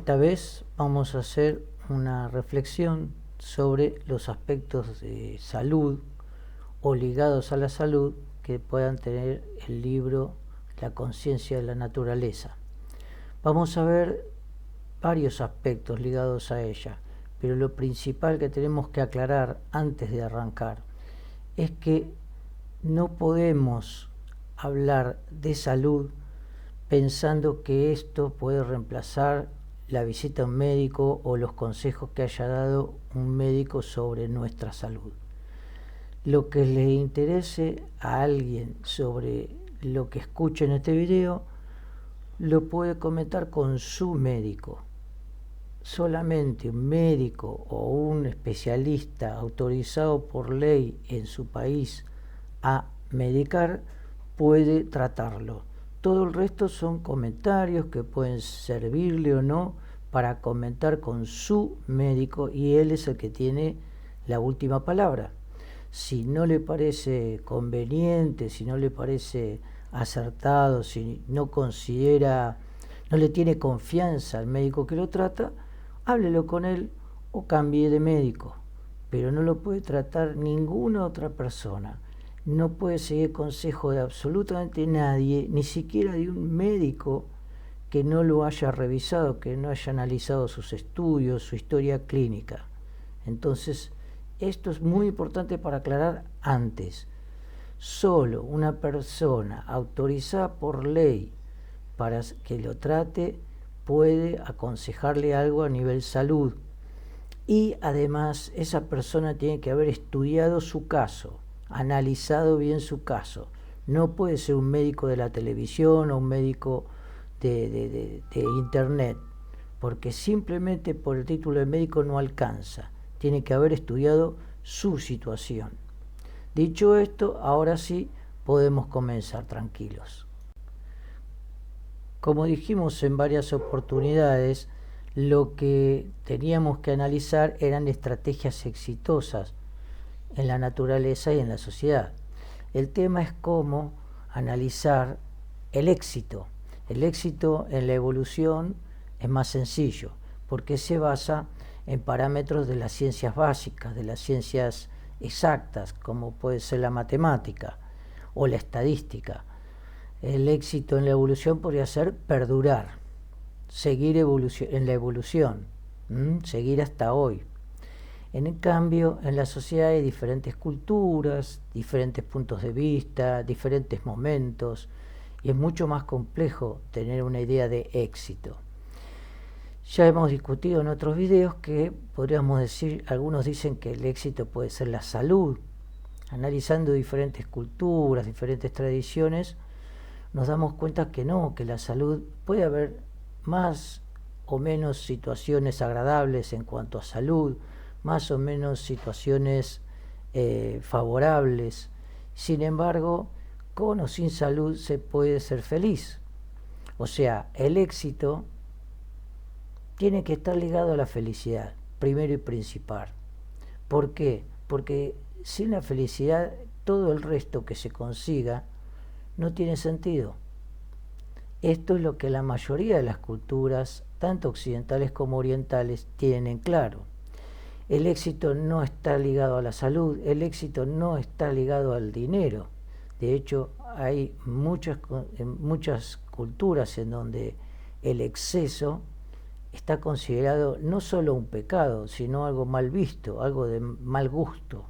Esta vez vamos a hacer una reflexión sobre los aspectos de salud o ligados a la salud que puedan tener el libro La conciencia de la naturaleza. Vamos a ver varios aspectos ligados a ella, pero lo principal que tenemos que aclarar antes de arrancar es que no podemos hablar de salud pensando que esto puede reemplazar la visita a un médico o los consejos que haya dado un médico sobre nuestra salud. Lo que le interese a alguien sobre lo que escuche en este video, lo puede comentar con su médico. Solamente un médico o un especialista autorizado por ley en su país a medicar puede tratarlo. Todo el resto son comentarios que pueden servirle o no para comentar con su médico, y él es el que tiene la última palabra. Si no le parece conveniente, si no le parece acertado, si no considera, no le tiene confianza al médico que lo trata, háblelo con él o cambie de médico, pero no lo puede tratar ninguna otra persona. No puede seguir consejo de absolutamente nadie, ni siquiera de un médico que no lo haya revisado, que no haya analizado sus estudios, su historia clínica. Entonces, esto es muy importante para aclarar antes. Solo una persona autorizada por ley para que lo trate puede aconsejarle algo a nivel salud. Y además esa persona tiene que haber estudiado su caso, analizado bien su caso. No puede ser un médico de la televisión o un médico de internet, porque simplemente por el título de médico no alcanza. Tiene que haber estudiado su situación. Dicho esto, ahora sí podemos comenzar tranquilos. Como dijimos en varias oportunidades, lo que teníamos que analizar eran estrategias exitosas en la naturaleza y en la sociedad. El tema es cómo analizar el éxito. El éxito en la evolución es más sencillo, porque se basa en parámetros de las ciencias básicas, de las ciencias exactas, como puede ser la matemática o la estadística. El éxito en la evolución podría ser perdurar, seguir en la evolución, seguir hasta hoy. En cambio, en la sociedad hay diferentes culturas, diferentes puntos de vista, diferentes momentos, y es mucho más complejo tener una idea de éxito. Ya hemos discutido en otros videos que podríamos decir, algunos dicen que el éxito puede ser la salud. Analizando diferentes culturas, diferentes tradiciones, nos damos cuenta que no, que la salud puede haber más o menos situaciones agradables en cuanto a salud, más o menos situaciones favorables. Sin embargo, con o sin salud se puede ser feliz. O sea, el éxito tiene que estar ligado a la felicidad, primero y principal. ¿Por qué? Porque sin la felicidad, todo el resto que se consiga no tiene sentido. Esto es lo que la mayoría de las culturas, tanto occidentales como orientales, tienen en claro. El éxito no está ligado a la salud, el éxito no está ligado al dinero. De hecho, hay muchas culturas en donde el exceso está considerado no solo un pecado, sino algo mal visto, algo de mal gusto.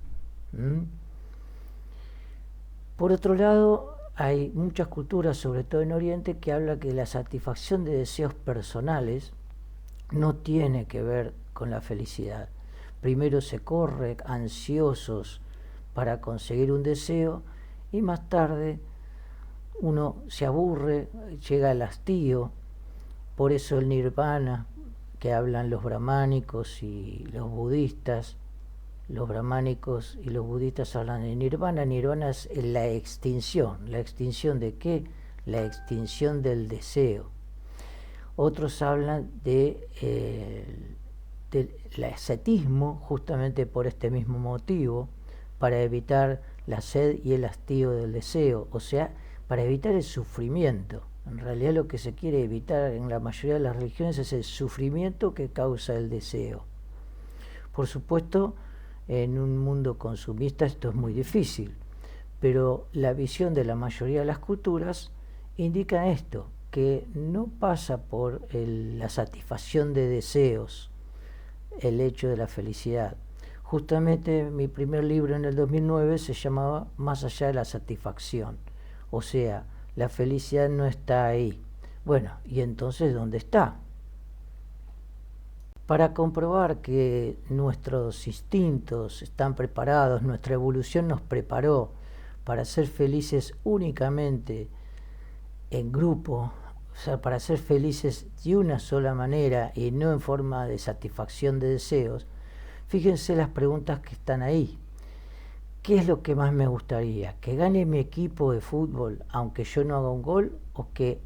Por otro lado, hay muchas culturas, sobre todo en Oriente, que hablan que la satisfacción de deseos personales no tiene que ver con la felicidad. Primero se corre ansiosos para conseguir un deseo y más tarde uno se aburre, llega al hastío. Por eso el nirvana que hablan los brahmánicos y los budistas, los brahmánicos y los budistas hablan de nirvana. Nirvana es la extinción. ¿La extinción de qué? La extinción del deseo. Otros hablan del ascetismo justamente por este mismo motivo, para evitar la sed y el hastío del deseo, o sea, para evitar el sufrimiento. En realidad lo que se quiere evitar en la mayoría de las religiones es el sufrimiento que causa el deseo. Por supuesto, en un mundo consumista esto es muy difícil, pero la visión de la mayoría de las culturas indica esto, que no pasa por la satisfacción de deseos el hecho de la felicidad. Justamente mi primer libro en el 2009 se llamaba Más allá de la satisfacción, o sea, la felicidad no está ahí. Bueno, ¿y entonces dónde está? Para comprobar que nuestros instintos están preparados, nuestra evolución nos preparó para ser felices únicamente en grupo, o sea, para ser felices de una sola manera y no en forma de satisfacción de deseos, fíjense las preguntas que están ahí. ¿Qué es lo que más me gustaría? ¿Que gane mi equipo de fútbol aunque yo no haga un gol o que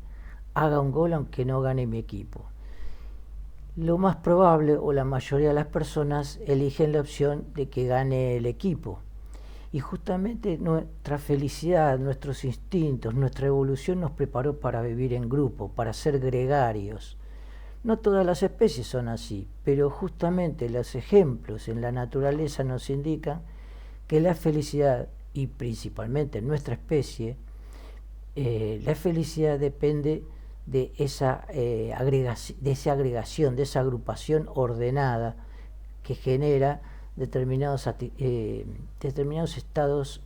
haga un gol aunque no gane mi equipo? Lo más probable, o la mayoría de las personas eligen la opción de que gane el equipo. Y justamente nuestra felicidad, nuestros instintos, nuestra evolución nos preparó para vivir en grupo, para ser gregarios. No todas las especies son así, pero justamente los ejemplos en la naturaleza nos indican que la felicidad, y principalmente en nuestra especie, la felicidad depende de esa agregación, de esa agrupación ordenada que genera determinados estados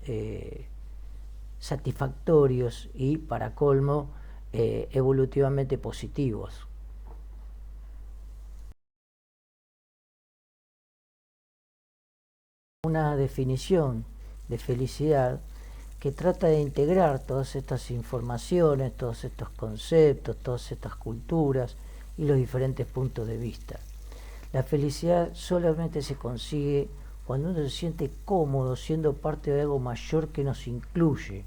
satisfactorios y, para colmo, evolutivamente positivos. Una definición de felicidad que trata de integrar todas estas informaciones, todos estos conceptos, todas estas culturas y los diferentes puntos de vista. La felicidad solamente se consigue cuando uno se siente cómodo siendo parte de algo mayor que nos incluye.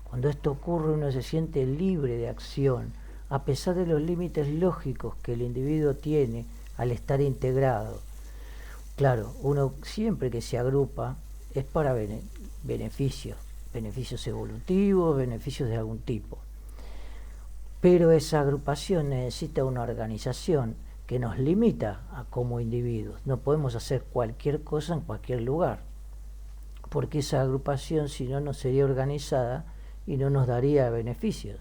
Cuando esto ocurre, uno se siente libre de acción, a pesar de los límites lógicos que el individuo tiene al estar integrado. Claro, uno siempre que se agrupa es para beneficios evolutivos, beneficios de algún tipo. Pero esa agrupación necesita una organización que nos limita como individuos. No podemos hacer cualquier cosa en cualquier lugar, porque esa agrupación, si no, no sería organizada y no nos daría beneficios.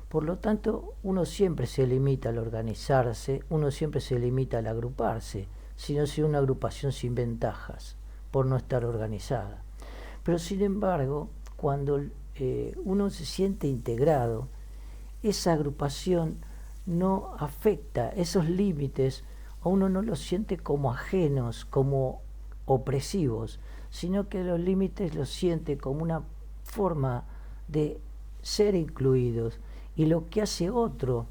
Por lo tanto, uno siempre se limita al organizarse, uno siempre se limita al agruparse, si no es una agrupación sin ventajas, por no estar organizada. Pero sin embargo, cuando uno se siente integrado, esa agrupación no afecta esos límites, a uno no los siente como ajenos, como opresivos, sino que los límites los siente como una forma de ser incluidos, y lo que hace otro,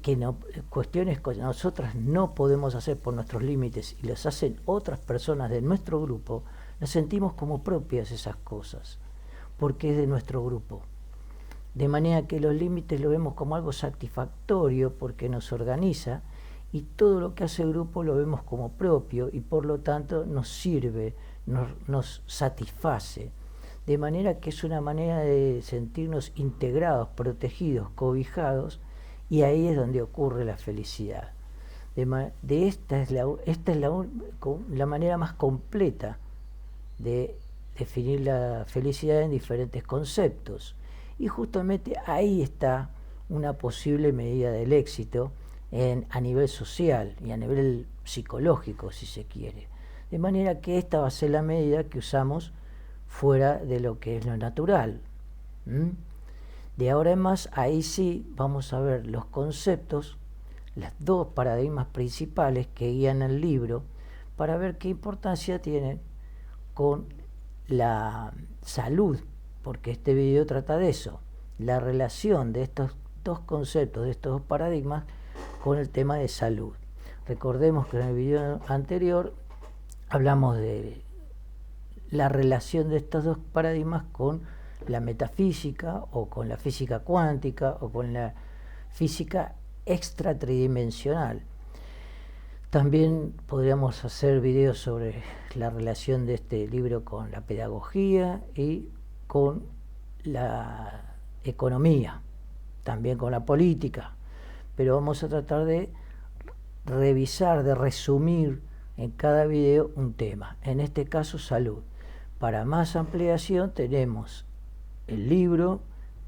que no, cuestiones que nosotras no podemos hacer por nuestros límites y las hacen otras personas de nuestro grupo, las sentimos como propias esas cosas, porque es de nuestro grupo. De manera que los límites lo vemos como algo satisfactorio porque nos organiza, y todo lo que hace el grupo lo vemos como propio y por lo tanto nos sirve, nos satisface. De manera que es una manera de sentirnos integrados, protegidos, cobijados, y ahí es donde ocurre la felicidad. Esta es la manera más completa de definir la felicidad en diferentes conceptos. Y justamente ahí está una posible medida del éxito a nivel social y a nivel psicológico, si se quiere. De manera que esta va a ser la medida que usamos fuera de lo que es lo natural. De ahora en más, ahí sí vamos a ver los conceptos, las dos paradigmas principales que guían el libro, para ver qué importancia tienen con la salud, porque este video trata de eso, la relación de estos dos conceptos, de estos dos paradigmas, con el tema de salud. Recordemos que en el video anterior hablamos de la relación de estos dos paradigmas con la metafísica, o con la física cuántica, o con la física extratridimensional. También podríamos hacer videos sobre la relación de este libro con la pedagogía y con la economía. también con la política, pero vamos a tratar de revisar, de resumir en cada video un tema, en este caso salud. Para más ampliación tenemos el libro,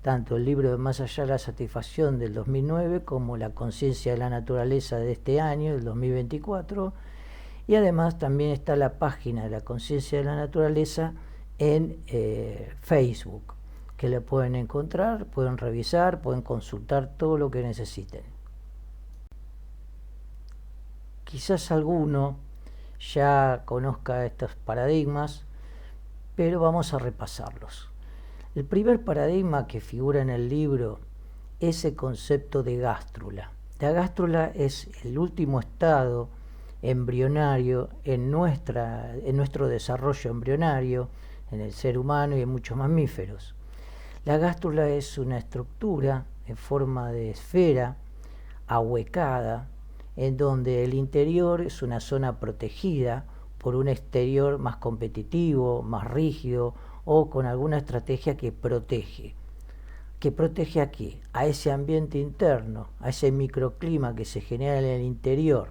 tanto el libro de Más allá de la satisfacción del 2009 como La conciencia de la naturaleza de este año, del 2024, y además también está la página de la conciencia de la naturaleza en Facebook, que le pueden encontrar, pueden revisar, pueden consultar todo lo que necesiten. Quizás alguno ya conozca estos paradigmas, pero vamos a repasarlos. El primer paradigma que figura en el libro es el concepto de gástrula. La gástrula es el último estado embrionario en nuestro desarrollo embrionario, en el ser humano y en muchos mamíferos. La gástrula es una estructura en forma de esfera ahuecada, en donde el interior es una zona protegida por un exterior más competitivo, más rígido o con alguna estrategia que protege. ¿Que protege a qué? A ese ambiente interno, a ese microclima que se genera en el interior,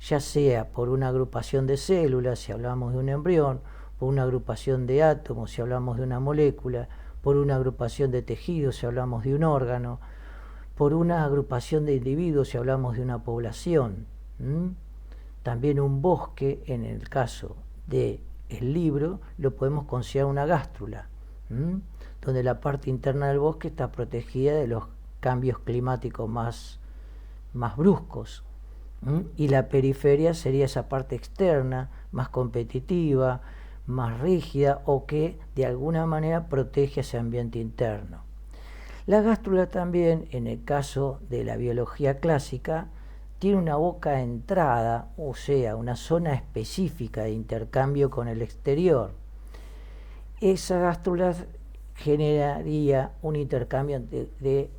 ya sea por una agrupación de células, si hablamos de un embrión, por una agrupación de átomos, si hablamos de una molécula, por una agrupación de tejidos, si hablamos de un órgano, por una agrupación de individuos, si hablamos de una población. También un bosque, en el caso del libro, lo podemos considerar una gástrula, donde la parte interna del bosque está protegida de los cambios climáticos más bruscos. Y la periferia sería esa parte externa, más competitiva, más rígida o que de alguna manera protege ese ambiente interno. La gástrula también, en el caso de la biología clásica, tiene una boca de entrada, o sea, una zona específica de intercambio con el exterior. Esa gástrula generaría un intercambio de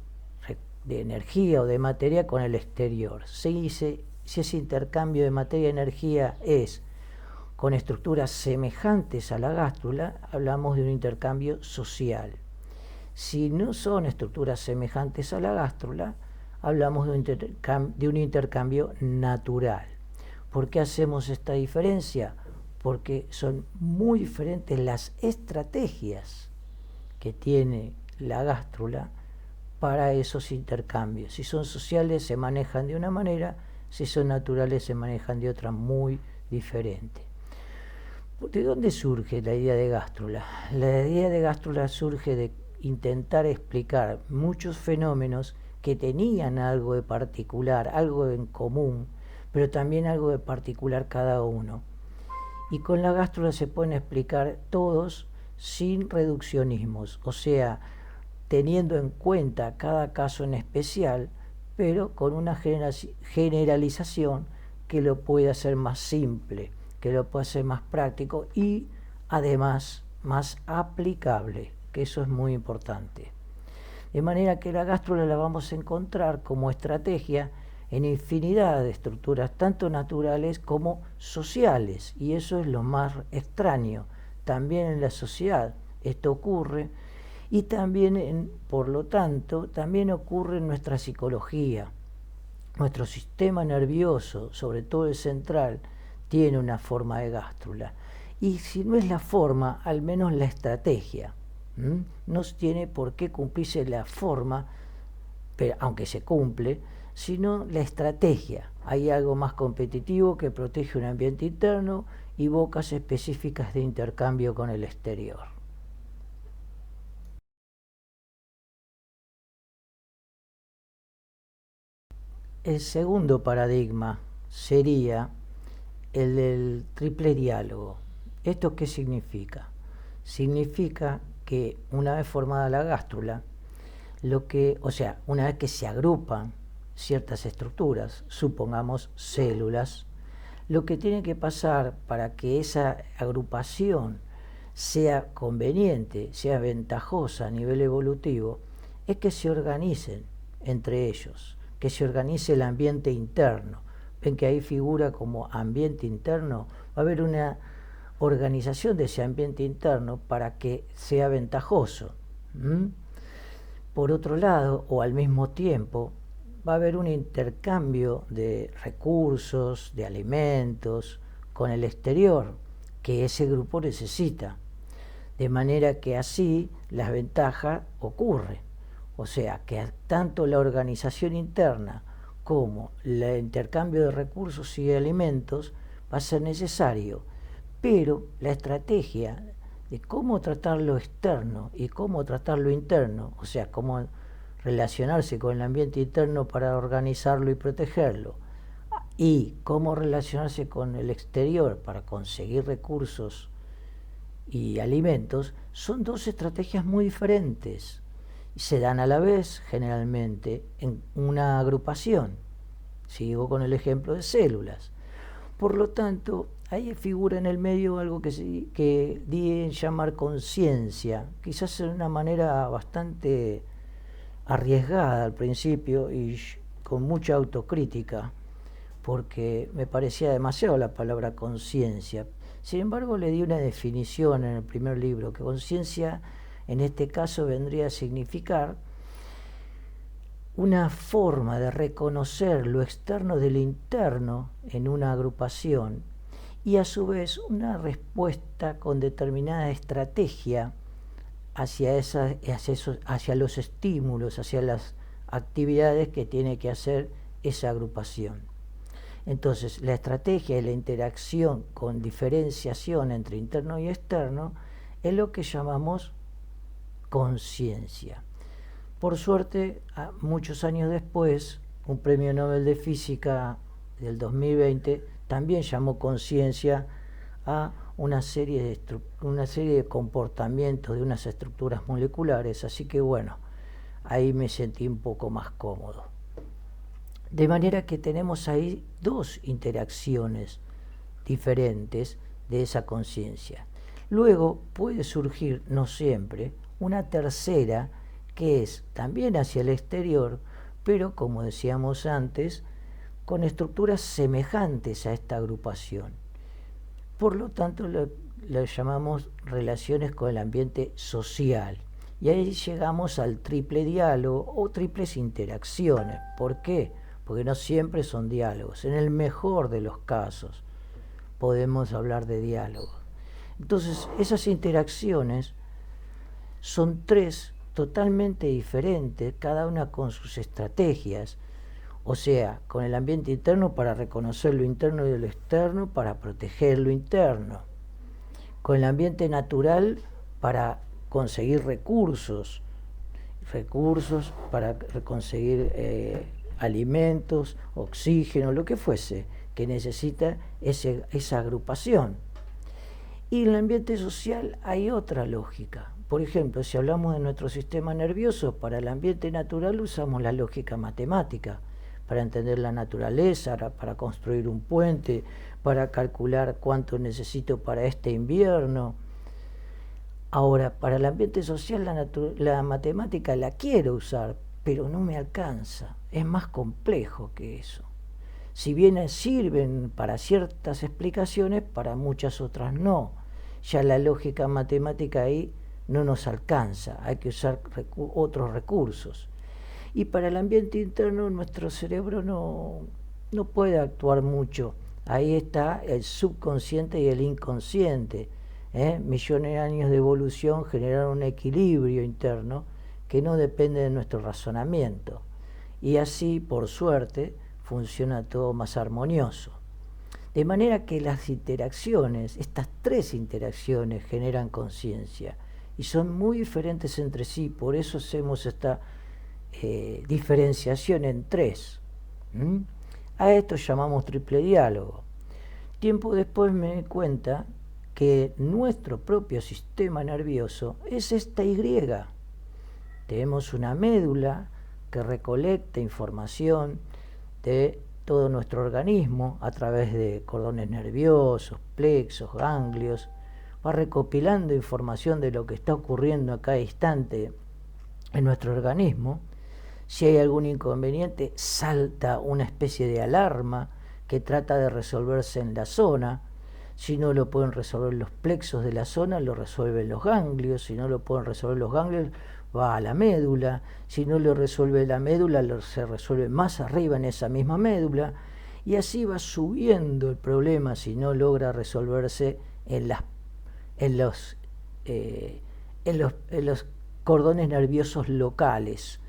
energía o de materia con el exterior. Si ese intercambio de materia y energía es con estructuras semejantes a la gástrula, hablamos de un intercambio social. Si no son estructuras semejantes a la gástrula, hablamos de un intercambio natural. ¿Por qué hacemos esta diferencia? Porque son muy diferentes las estrategias que tiene la gástrula para esos intercambios. Si son sociales se manejan de una manera, si son naturales se manejan de otra muy diferente. ¿De dónde surge la idea de gástrula? La idea de gástrula surge de intentar explicar muchos fenómenos que tenían algo de particular, algo en común, pero también algo de particular cada uno. Y con la gástrula se pueden explicar todos sin reduccionismos, o sea, teniendo en cuenta cada caso en especial, pero con una generalización que lo puede hacer más simple, que lo puede hacer más práctico y además más aplicable, que eso es muy importante. De manera que la gástrula la vamos a encontrar como estrategia en infinidad de estructuras, tanto naturales como sociales, y eso es lo más extraño. También en la sociedad esto ocurre, y también, por lo tanto, también ocurre en nuestra psicología. Nuestro sistema nervioso, sobre todo el central, tiene una forma de gástrula. Y si no es la forma, al menos la estrategia. No tiene por qué cumplirse la forma, pero, aunque se cumple, sino la estrategia. Hay algo más competitivo que protege un ambiente interno y bocas específicas de intercambio con el exterior. El segundo paradigma sería el del triple diálogo. ¿Esto qué significa? Significa que una vez formada la gástrula, una vez que se agrupan ciertas estructuras, supongamos células, lo que tiene que pasar para que esa agrupación sea conveniente, sea ventajosa a nivel evolutivo, es que se organicen entre ellos, que se organice el ambiente interno. Ven que ahí figura como ambiente interno, va a haber una organización de ese ambiente interno para que sea ventajoso. Por otro lado, o al mismo tiempo, va a haber un intercambio de recursos, de alimentos, con el exterior, que ese grupo necesita. De manera que así las ventajas ocurren. O sea, que tanto la organización interna como el intercambio de recursos y de alimentos va a ser necesario. Pero la estrategia de cómo tratar lo externo y cómo tratar lo interno, o sea, cómo relacionarse con el ambiente interno para organizarlo y protegerlo, y cómo relacionarse con el exterior para conseguir recursos y alimentos, son dos estrategias muy diferentes. Se dan a la vez, generalmente, en una agrupación. Sigo con el ejemplo de células. Por lo tanto, ahí figura en el medio algo que di en llamar conciencia, quizás de una manera bastante arriesgada al principio y con mucha autocrítica, porque me parecía demasiado la palabra conciencia. Sin embargo, le di una definición en el primer libro, que conciencia en este caso vendría a significar una forma de reconocer lo externo de lo interno en una agrupación y a su vez una respuesta con determinada estrategia hacia los estímulos, hacia las actividades que tiene que hacer esa agrupación. Entonces, la estrategia y la interacción con diferenciación entre interno y externo es lo que llamamos conciencia. Por suerte, muchos años después, un premio Nobel de Física del 2020 también llamó conciencia a una serie de comportamientos de unas estructuras moleculares, así que bueno, ahí me sentí un poco más cómodo. De manera que tenemos ahí dos interacciones diferentes de esa conciencia. Luego puede surgir, no siempre, una tercera que es también hacia el exterior, pero como decíamos antes, con estructuras semejantes a esta agrupación. Por lo tanto, lo llamamos relaciones con el ambiente social. Y ahí llegamos al triple diálogo o triples interacciones. ¿Por qué? Porque no siempre son diálogos. En el mejor de los casos podemos hablar de diálogo. Entonces, esas interacciones son tres totalmente diferentes, cada una con sus estrategias. O sea, con el ambiente interno para reconocer lo interno y lo externo, para proteger lo interno. Con el ambiente natural para conseguir recursos para conseguir alimentos, oxígeno, lo que fuese, que necesita esa agrupación. Y en el ambiente social hay otra lógica. Por ejemplo, si hablamos de nuestro sistema nervioso, para el ambiente natural usamos la lógica matemática, para entender la naturaleza, para construir un puente, para calcular cuánto necesito para este invierno. Ahora, para el ambiente social la matemática la quiero usar, pero no me alcanza, es más complejo que eso. Si bien sirven para ciertas explicaciones, para muchas otras no. Ya la lógica matemática ahí no nos alcanza, hay que usar otros recursos. Y para el ambiente interno nuestro cerebro no puede actuar mucho. Ahí está el subconsciente y el inconsciente. Millones de años de evolución generaron un equilibrio interno que no depende de nuestro razonamiento. Y así, por suerte, funciona todo más armonioso. De manera que las interacciones, estas tres interacciones, generan conciencia y son muy diferentes entre sí, por eso hacemos esta diferenciación en tres. A esto llamamos triple diálogo. Tiempo después me di cuenta que nuestro propio sistema nervioso es esta Y. Tenemos una médula que recolecta información de todo nuestro organismo a través de cordones nerviosos, plexos, ganglios, va recopilando información de lo que está ocurriendo a cada instante en nuestro organismo. Si hay algún inconveniente, salta una especie de alarma que trata de resolverse en la zona. Si no lo pueden resolver los plexos de la zona, lo resuelven los ganglios. Si no lo pueden resolver los ganglios, va a la médula, si no lo resuelve la médula, se resuelve más arriba en esa misma médula, y así va subiendo el problema si no logra resolverse en, las, en, los, en los cordones nerviosos locales,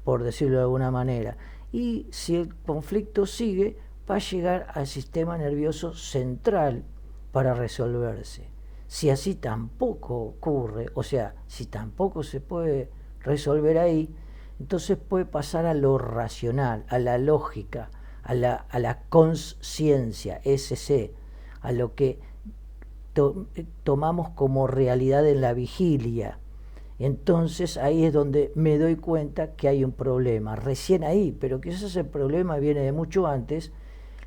por decirlo de alguna manera. Y si el conflicto sigue, va a llegar al sistema nervioso central para resolverse. Si así tampoco ocurre, o sea, si tampoco se puede resolver ahí, entonces puede pasar a lo racional, a la lógica, a la consciencia, SC, a lo que tomamos como realidad en la vigilia. Entonces ahí es donde me doy cuenta que hay un problema, recién ahí, pero quizás el problema viene de mucho antes,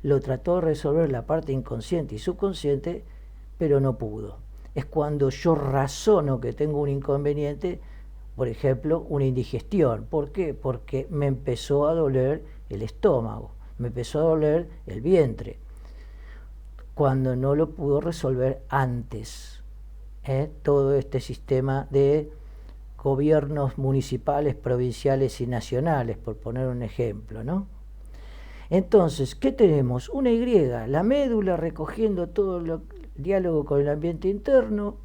lo trató de resolver la parte inconsciente y subconsciente, pero no pudo. Es cuando yo razono que tengo un inconveniente, por ejemplo, una indigestión. ¿Por qué? Porque me empezó a doler el estómago, me empezó a doler el vientre, cuando no lo pudo resolver antes. Todo este sistema de gobiernos municipales, provinciales y nacionales, por poner un ejemplo, ¿no? Entonces, ¿qué tenemos? Una Y, la médula recogiendo todo el diálogo con el ambiente interno,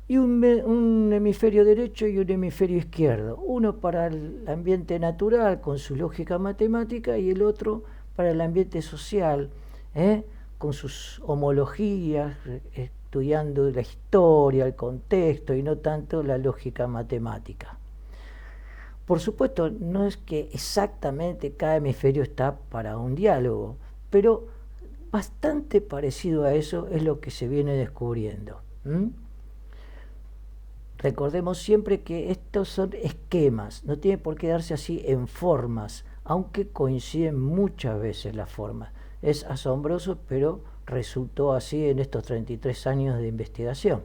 y un hemisferio derecho y un hemisferio izquierdo, uno para el ambiente natural con su lógica matemática y el otro para el ambiente social, con sus homologías, estudiando la historia, el contexto y no tanto la lógica matemática. Por supuesto, no es que exactamente cada hemisferio está para un diálogo, pero bastante parecido a eso es lo que se viene descubriendo. Recordemos siempre que estos son esquemas, no tiene por qué darse así en formas, aunque coinciden muchas veces las formas. Es asombroso, pero resultó así en estos 33 años de investigación.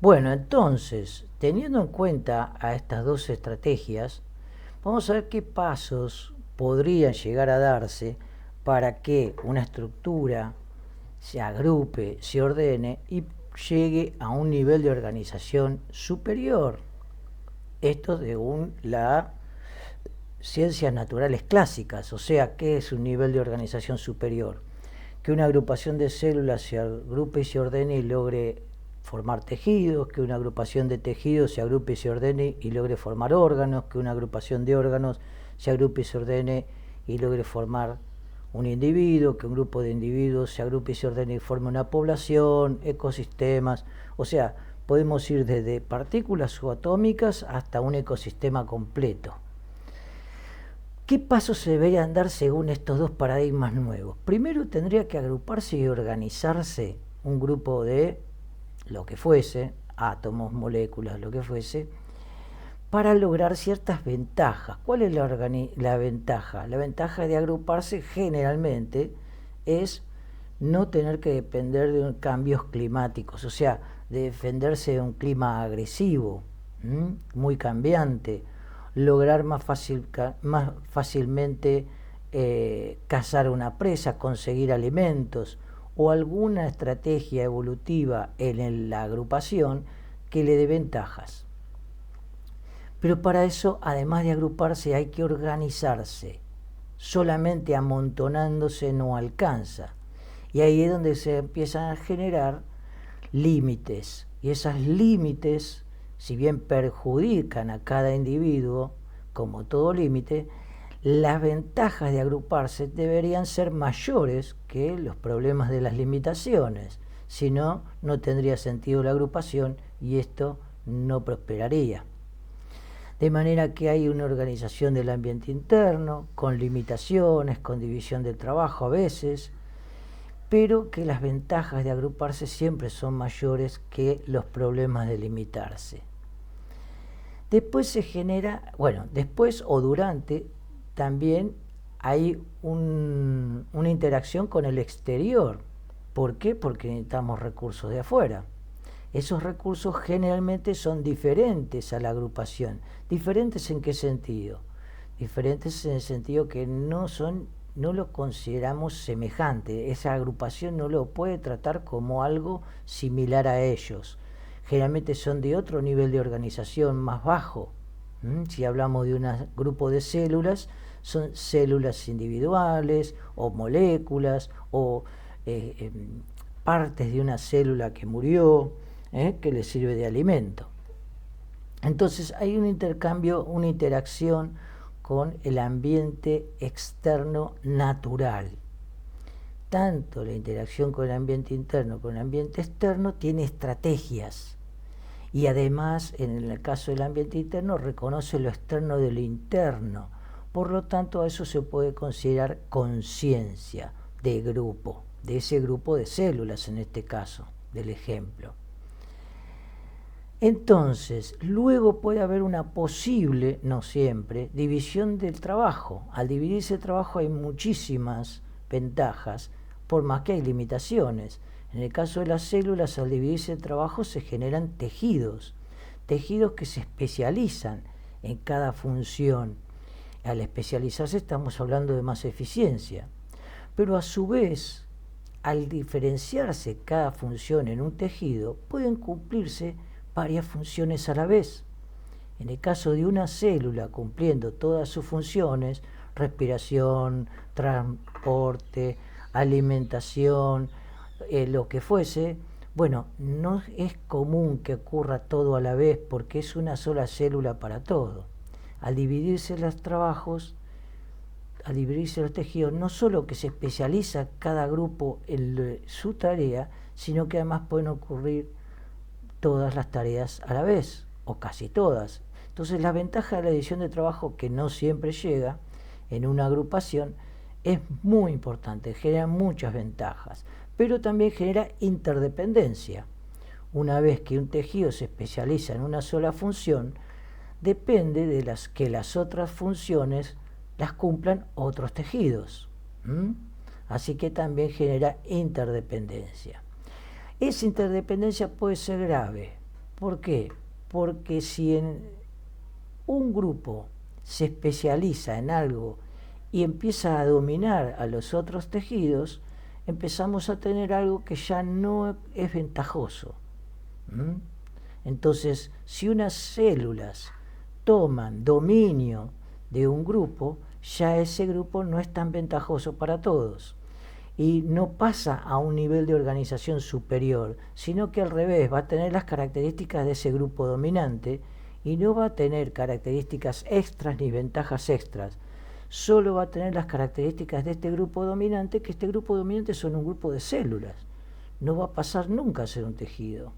Bueno, entonces, teniendo en cuenta a estas dos estrategias, vamos a ver qué pasos podrían llegar a darse para que una estructura se agrupe, se ordene y llegue a un nivel de organización superior. Esto según las ciencias naturales clásicas, o sea, ¿qué es un nivel de organización superior? Que una agrupación de células se agrupe y se ordene y logre formar tejidos, que una agrupación de tejidos se agrupe y se ordene y logre formar órganos, que una agrupación de órganos se agrupe y se ordene y logre formar un individuo, que un grupo de individuos se agrupe y se ordene y forme una población, ecosistemas, o sea, podemos ir desde partículas subatómicas hasta un ecosistema completo. ¿Qué pasos se deberían dar según estos dos paradigmas nuevos? Primero tendría que agruparse y organizarse un grupo de lo que fuese, átomos, moléculas, lo que fuese, para lograr ciertas ventajas. ¿Cuál es la ventaja? La ventaja de agruparse generalmente es no tener que depender de cambios climáticos, o sea, de defenderse de un clima agresivo, muy cambiante, lograr más fácilmente cazar una presa, conseguir alimentos o alguna estrategia evolutiva en la agrupación que le dé ventajas. Pero para eso, además de agruparse, hay que organizarse. Solamente amontonándose no alcanza. Y ahí es donde se empiezan a generar límites. Y esos límites, si bien perjudican a cada individuo, como todo límite, las ventajas de agruparse deberían ser mayores que los problemas de las limitaciones. Si no, no tendría sentido la agrupación y esto no prosperaría. De manera que hay una organización del ambiente interno, con limitaciones, con división del trabajo a veces, pero que las ventajas de agruparse siempre son mayores que los problemas de limitarse. Después se genera, después o durante, también hay una interacción con el exterior. ¿Por qué? Porque necesitamos recursos de afuera. Esos recursos generalmente son diferentes a la agrupación. ¿Diferentes en qué sentido? Diferentes en el sentido que no son no lo consideramos semejante. Esa agrupación no lo puede tratar como algo similar a ellos. Generalmente son de otro nivel de organización más bajo. Si hablamos de un grupo de células, son células individuales o moléculas o partes de una célula que murió, que le sirve de alimento. Entonces hay un intercambio, una interacción con el ambiente externo natural. Tanto la interacción con el ambiente interno como el ambiente externo tiene estrategias. Y además, en el caso del ambiente interno, reconoce lo externo de lo interno. Por lo tanto, a eso se puede considerar conciencia de grupo, de ese grupo de células en este caso, del ejemplo. Entonces, luego puede haber una posible, no siempre, división del trabajo. Al dividirse el trabajo hay muchísimas ventajas, por más que hay limitaciones. En el caso de las células, al dividirse el trabajo se generan tejidos que se especializan en cada función. Al especializarse estamos hablando de más eficiencia. Pero a su vez, al diferenciarse cada función en un tejido, pueden cumplirse varias funciones a la vez. En el caso de una célula cumpliendo todas sus funciones, respiración, transporte, alimentación, lo que fuese, bueno, no es común que ocurra todo a la vez porque es una sola célula para todo. Al dividirse los trabajos, al dividirse los tejidos, no solo que se especializa cada grupo en su tarea, sino que además pueden ocurrir todas las tareas a la vez, o casi todas. Entonces la ventaja de la división de trabajo, que no siempre llega en una agrupación, es muy importante, genera muchas ventajas, pero también genera interdependencia. Una vez que un tejido se especializa en una sola función, depende de que las otras funciones las cumplan otros tejidos. Así que también genera interdependencia. Esa interdependencia puede ser grave. ¿Por qué? Porque si en un grupo se especializa en algo y empieza a dominar a los otros tejidos, empezamos a tener algo que ya no es ventajoso. Entonces, si unas células toman dominio de un grupo, ya ese grupo no es tan ventajoso para todos. Y no pasa a un nivel de organización superior, sino que al revés, va a tener las características de ese grupo dominante y no va a tener características extras ni ventajas extras. Solo va a tener las características de este grupo dominante, que este grupo dominante son un grupo de células. No va a pasar nunca a ser un tejido.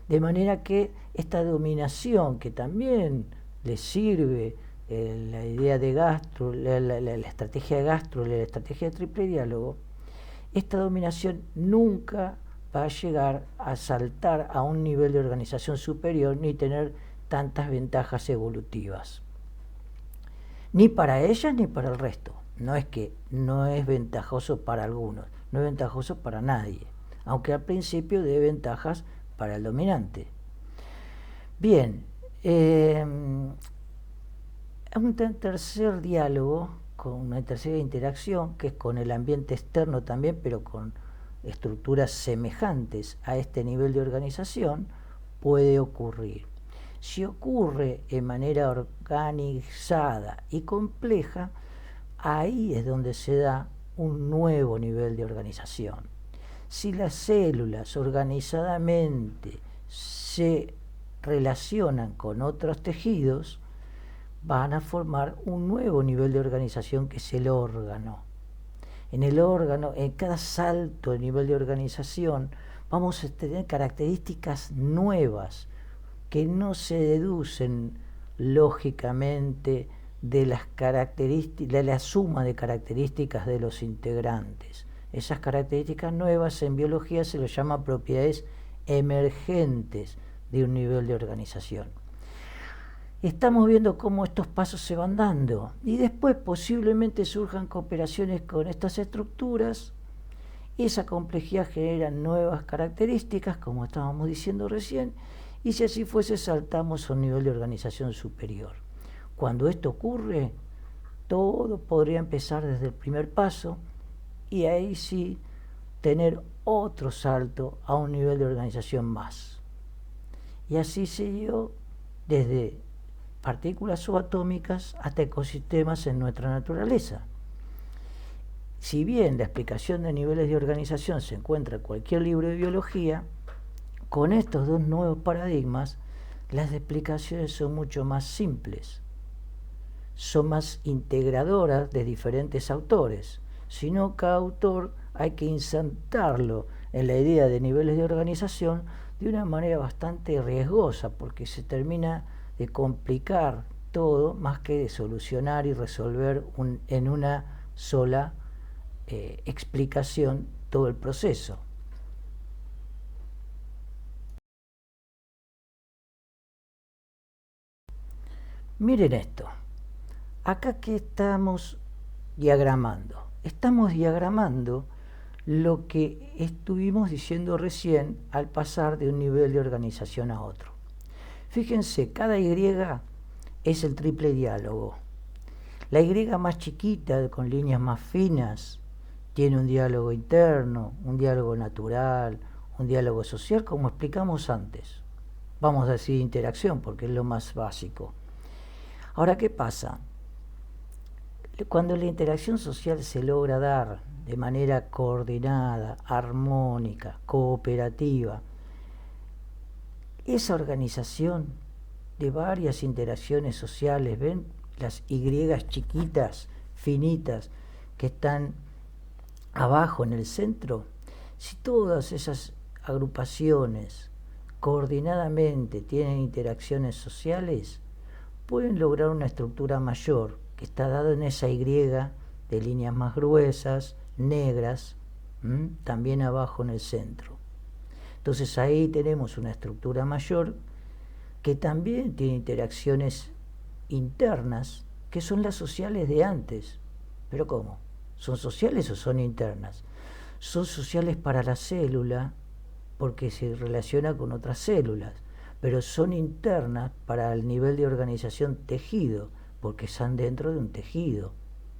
De manera que esta dominación, que también le sirve la idea de Gastro, la estrategia de Gastro, la estrategia de triple diálogo, esta dominación nunca va a llegar a saltar a un nivel de organización superior ni tener tantas ventajas evolutivas. Ni para ellas ni para el resto. No es que no es ventajoso para algunos, no es ventajoso para nadie, aunque al principio dé ventajas para el dominante. Bien, un tercer diálogo, con una tercera interacción, que es con el ambiente externo también, pero con estructuras semejantes a este nivel de organización, puede ocurrir. Si ocurre en manera organizada y compleja, ahí es donde se da un nuevo nivel de organización. Si las células organizadamente se relacionan con otros tejidos, van a formar un nuevo nivel de organización que es el órgano. En el órgano, en cada salto de nivel de organización, vamos a tener características nuevas que no se deducen lógicamente de las características, de la suma de características de los integrantes. Esas características nuevas en biología se les llama propiedades emergentes de un nivel de organización. Estamos viendo cómo estos pasos se van dando y después posiblemente surjan cooperaciones con estas estructuras. Esa complejidad genera nuevas características, como estábamos diciendo recién, y si así fuese saltamos a un nivel de organización superior. Cuando esto ocurre, todo podría empezar desde el primer paso y ahí sí tener otro salto a un nivel de organización más. Y así siguió desde partículas subatómicas hasta ecosistemas en nuestra naturaleza. Si bien la explicación de niveles de organización se encuentra en cualquier libro de biología, con estos dos nuevos paradigmas, las explicaciones son mucho más simples, son más integradoras de diferentes autores, sino cada autor hay que insertarlo en la idea de niveles de organización de una manera bastante riesgosa, porque se termina de complicar todo más que de solucionar y resolver en una sola explicación todo el proceso. Miren esto, acá que estamos diagramando. Estamos diagramando lo que estuvimos diciendo recién al pasar de un nivel de organización a otro. Fíjense, cada Y es el triple diálogo. La Y más chiquita, con líneas más finas, tiene un diálogo interno, un diálogo natural, un diálogo social, como explicamos antes. Vamos a decir interacción, porque es lo más básico. Ahora, ¿qué pasa? Cuando la interacción social se logra dar de manera coordinada, armónica, cooperativa, esa organización de varias interacciones sociales, ven las Y chiquitas, finitas, que están abajo en el centro, si todas esas agrupaciones coordinadamente tienen interacciones sociales, pueden lograr una estructura mayor que está dada en esa Y de líneas más gruesas, negras, también abajo en el centro. Entonces ahí tenemos una estructura mayor que también tiene interacciones internas, que son las sociales de antes. ¿Pero cómo? ¿Son sociales o son internas? Son sociales para la célula porque se relaciona con otras células, pero son internas para el nivel de organización tejido, porque están dentro de un tejido.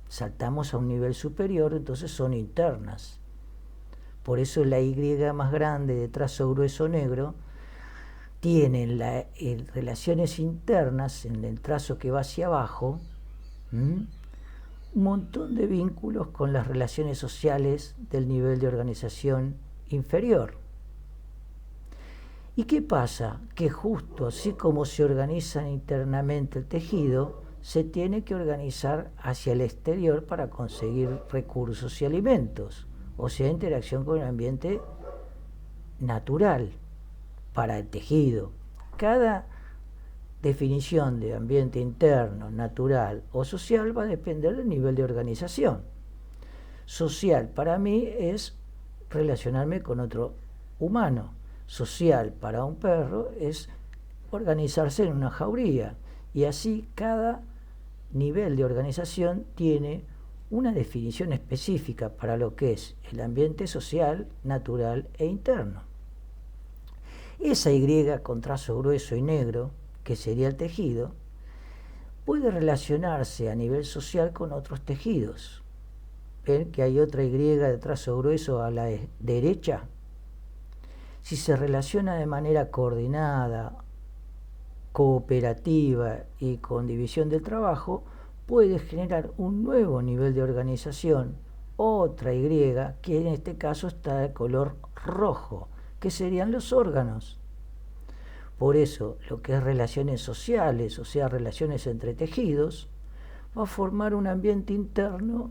Saltamos a un nivel superior, entonces son internas. Por eso la Y más grande de trazo grueso negro tienen relaciones internas en el trazo que va hacia abajo, un montón de vínculos con las relaciones sociales del nivel de organización inferior. ¿Y qué pasa? Que justo así como se organiza internamente el tejido, se tiene que organizar hacia el exterior para conseguir recursos y alimentos, o sea, interacción con el ambiente natural para el tejido. Cada definición de ambiente interno, natural o social va a depender del nivel de organización. Social para mí es relacionarme con otro humano. Social para un perro es organizarse en una jauría. Y así cada nivel de organización tiene una definición específica para lo que es el ambiente social, natural e interno. Esa Y con trazo grueso y negro, que sería el tejido, puede relacionarse a nivel social con otros tejidos. ¿Ven que hay otra Y de trazo grueso a la derecha? Si se relaciona de manera coordinada, cooperativa y con división del trabajo, puede generar un nuevo nivel de organización, otra Y, que en este caso está de color rojo, que serían los órganos. Por eso, lo que es relaciones sociales, o sea, relaciones entre tejidos, va a formar un ambiente interno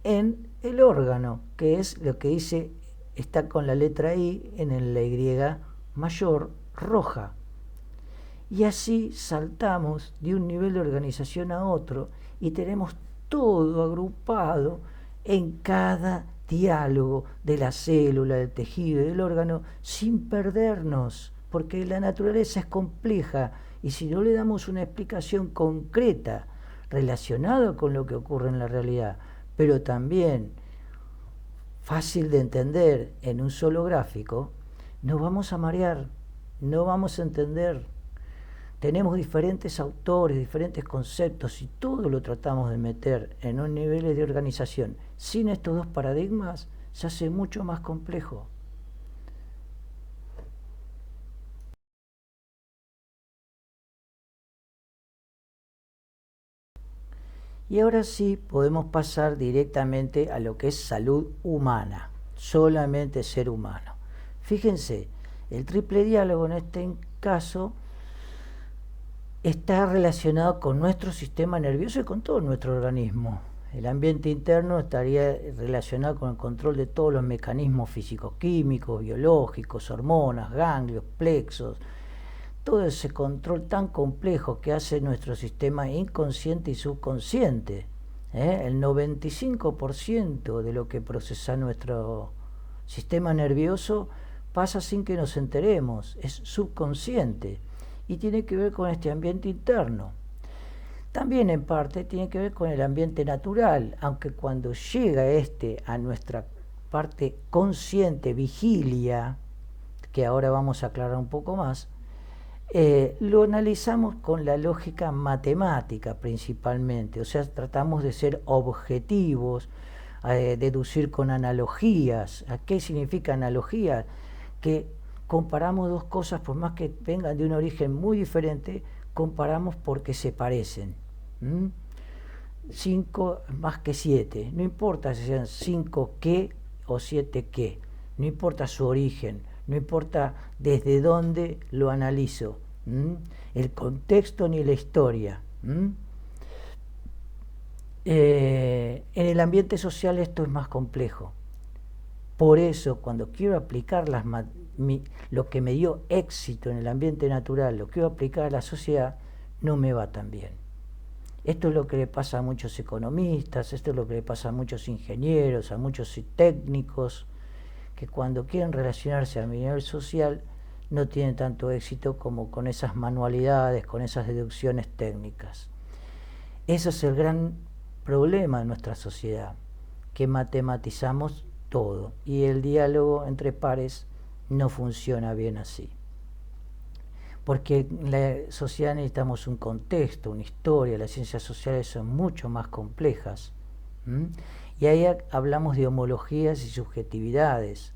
en el órgano, que es lo que dice, está con la letra I en la Y mayor roja. Y así saltamos de un nivel de organización a otro y tenemos todo agrupado en cada diálogo de la célula, del tejido y del órgano sin perdernos, porque la naturaleza es compleja y si no le damos una explicación concreta relacionada con lo que ocurre en la realidad, pero también fácil de entender en un solo gráfico, nos vamos a marear, no vamos a entender. tenemos diferentes autores, diferentes conceptos y todo lo tratamos de meter en un nivel de organización sin estos dos paradigmas, se hace mucho más complejo. Y ahora sí podemos pasar directamente a lo que es salud humana, solamente ser humano. Fíjense, el triple diálogo en este caso está relacionado con nuestro sistema nervioso y con todo nuestro organismo. El ambiente interno estaría relacionado con el control de todos los mecanismos físico-químicos, biológicos, hormonas, ganglios, plexos, todo ese control tan complejo que hace nuestro sistema inconsciente y subconsciente. El 95% de lo que procesa nuestro sistema nervioso pasa sin que nos enteremos, es subconsciente y tiene que ver con este ambiente interno. También en parte tiene que ver con el ambiente natural, aunque cuando llega a nuestra parte consciente, vigilia, que ahora vamos a aclarar un poco más, lo analizamos con la lógica matemática principalmente, o sea, tratamos de ser objetivos, deducir con analogías. ¿A qué significa analogía? Que comparamos dos cosas, por más que vengan de un origen muy diferente, comparamos porque se parecen. 5 más que 7, no importa si sean 5 qué o 7 qué, no importa su origen, no importa desde dónde lo analizo, el contexto ni la historia. En el ambiente social esto es más complejo. Por eso, cuando quiero aplicar lo que me dio éxito en el ambiente natural, lo quiero aplicar a la sociedad, no me va tan bien. Esto es lo que le pasa a muchos economistas, esto es lo que le pasa a muchos ingenieros, a muchos técnicos, que cuando quieren relacionarse a nivel social no tienen tanto éxito como con esas manualidades, con esas deducciones técnicas. Ese es el gran problema de nuestra sociedad, que matematizamos todo y el diálogo entre pares no funciona bien así. Porque en la sociedad necesitamos un contexto, una historia, las ciencias sociales son mucho más complejas. Y ahí hablamos de homologías y subjetividades.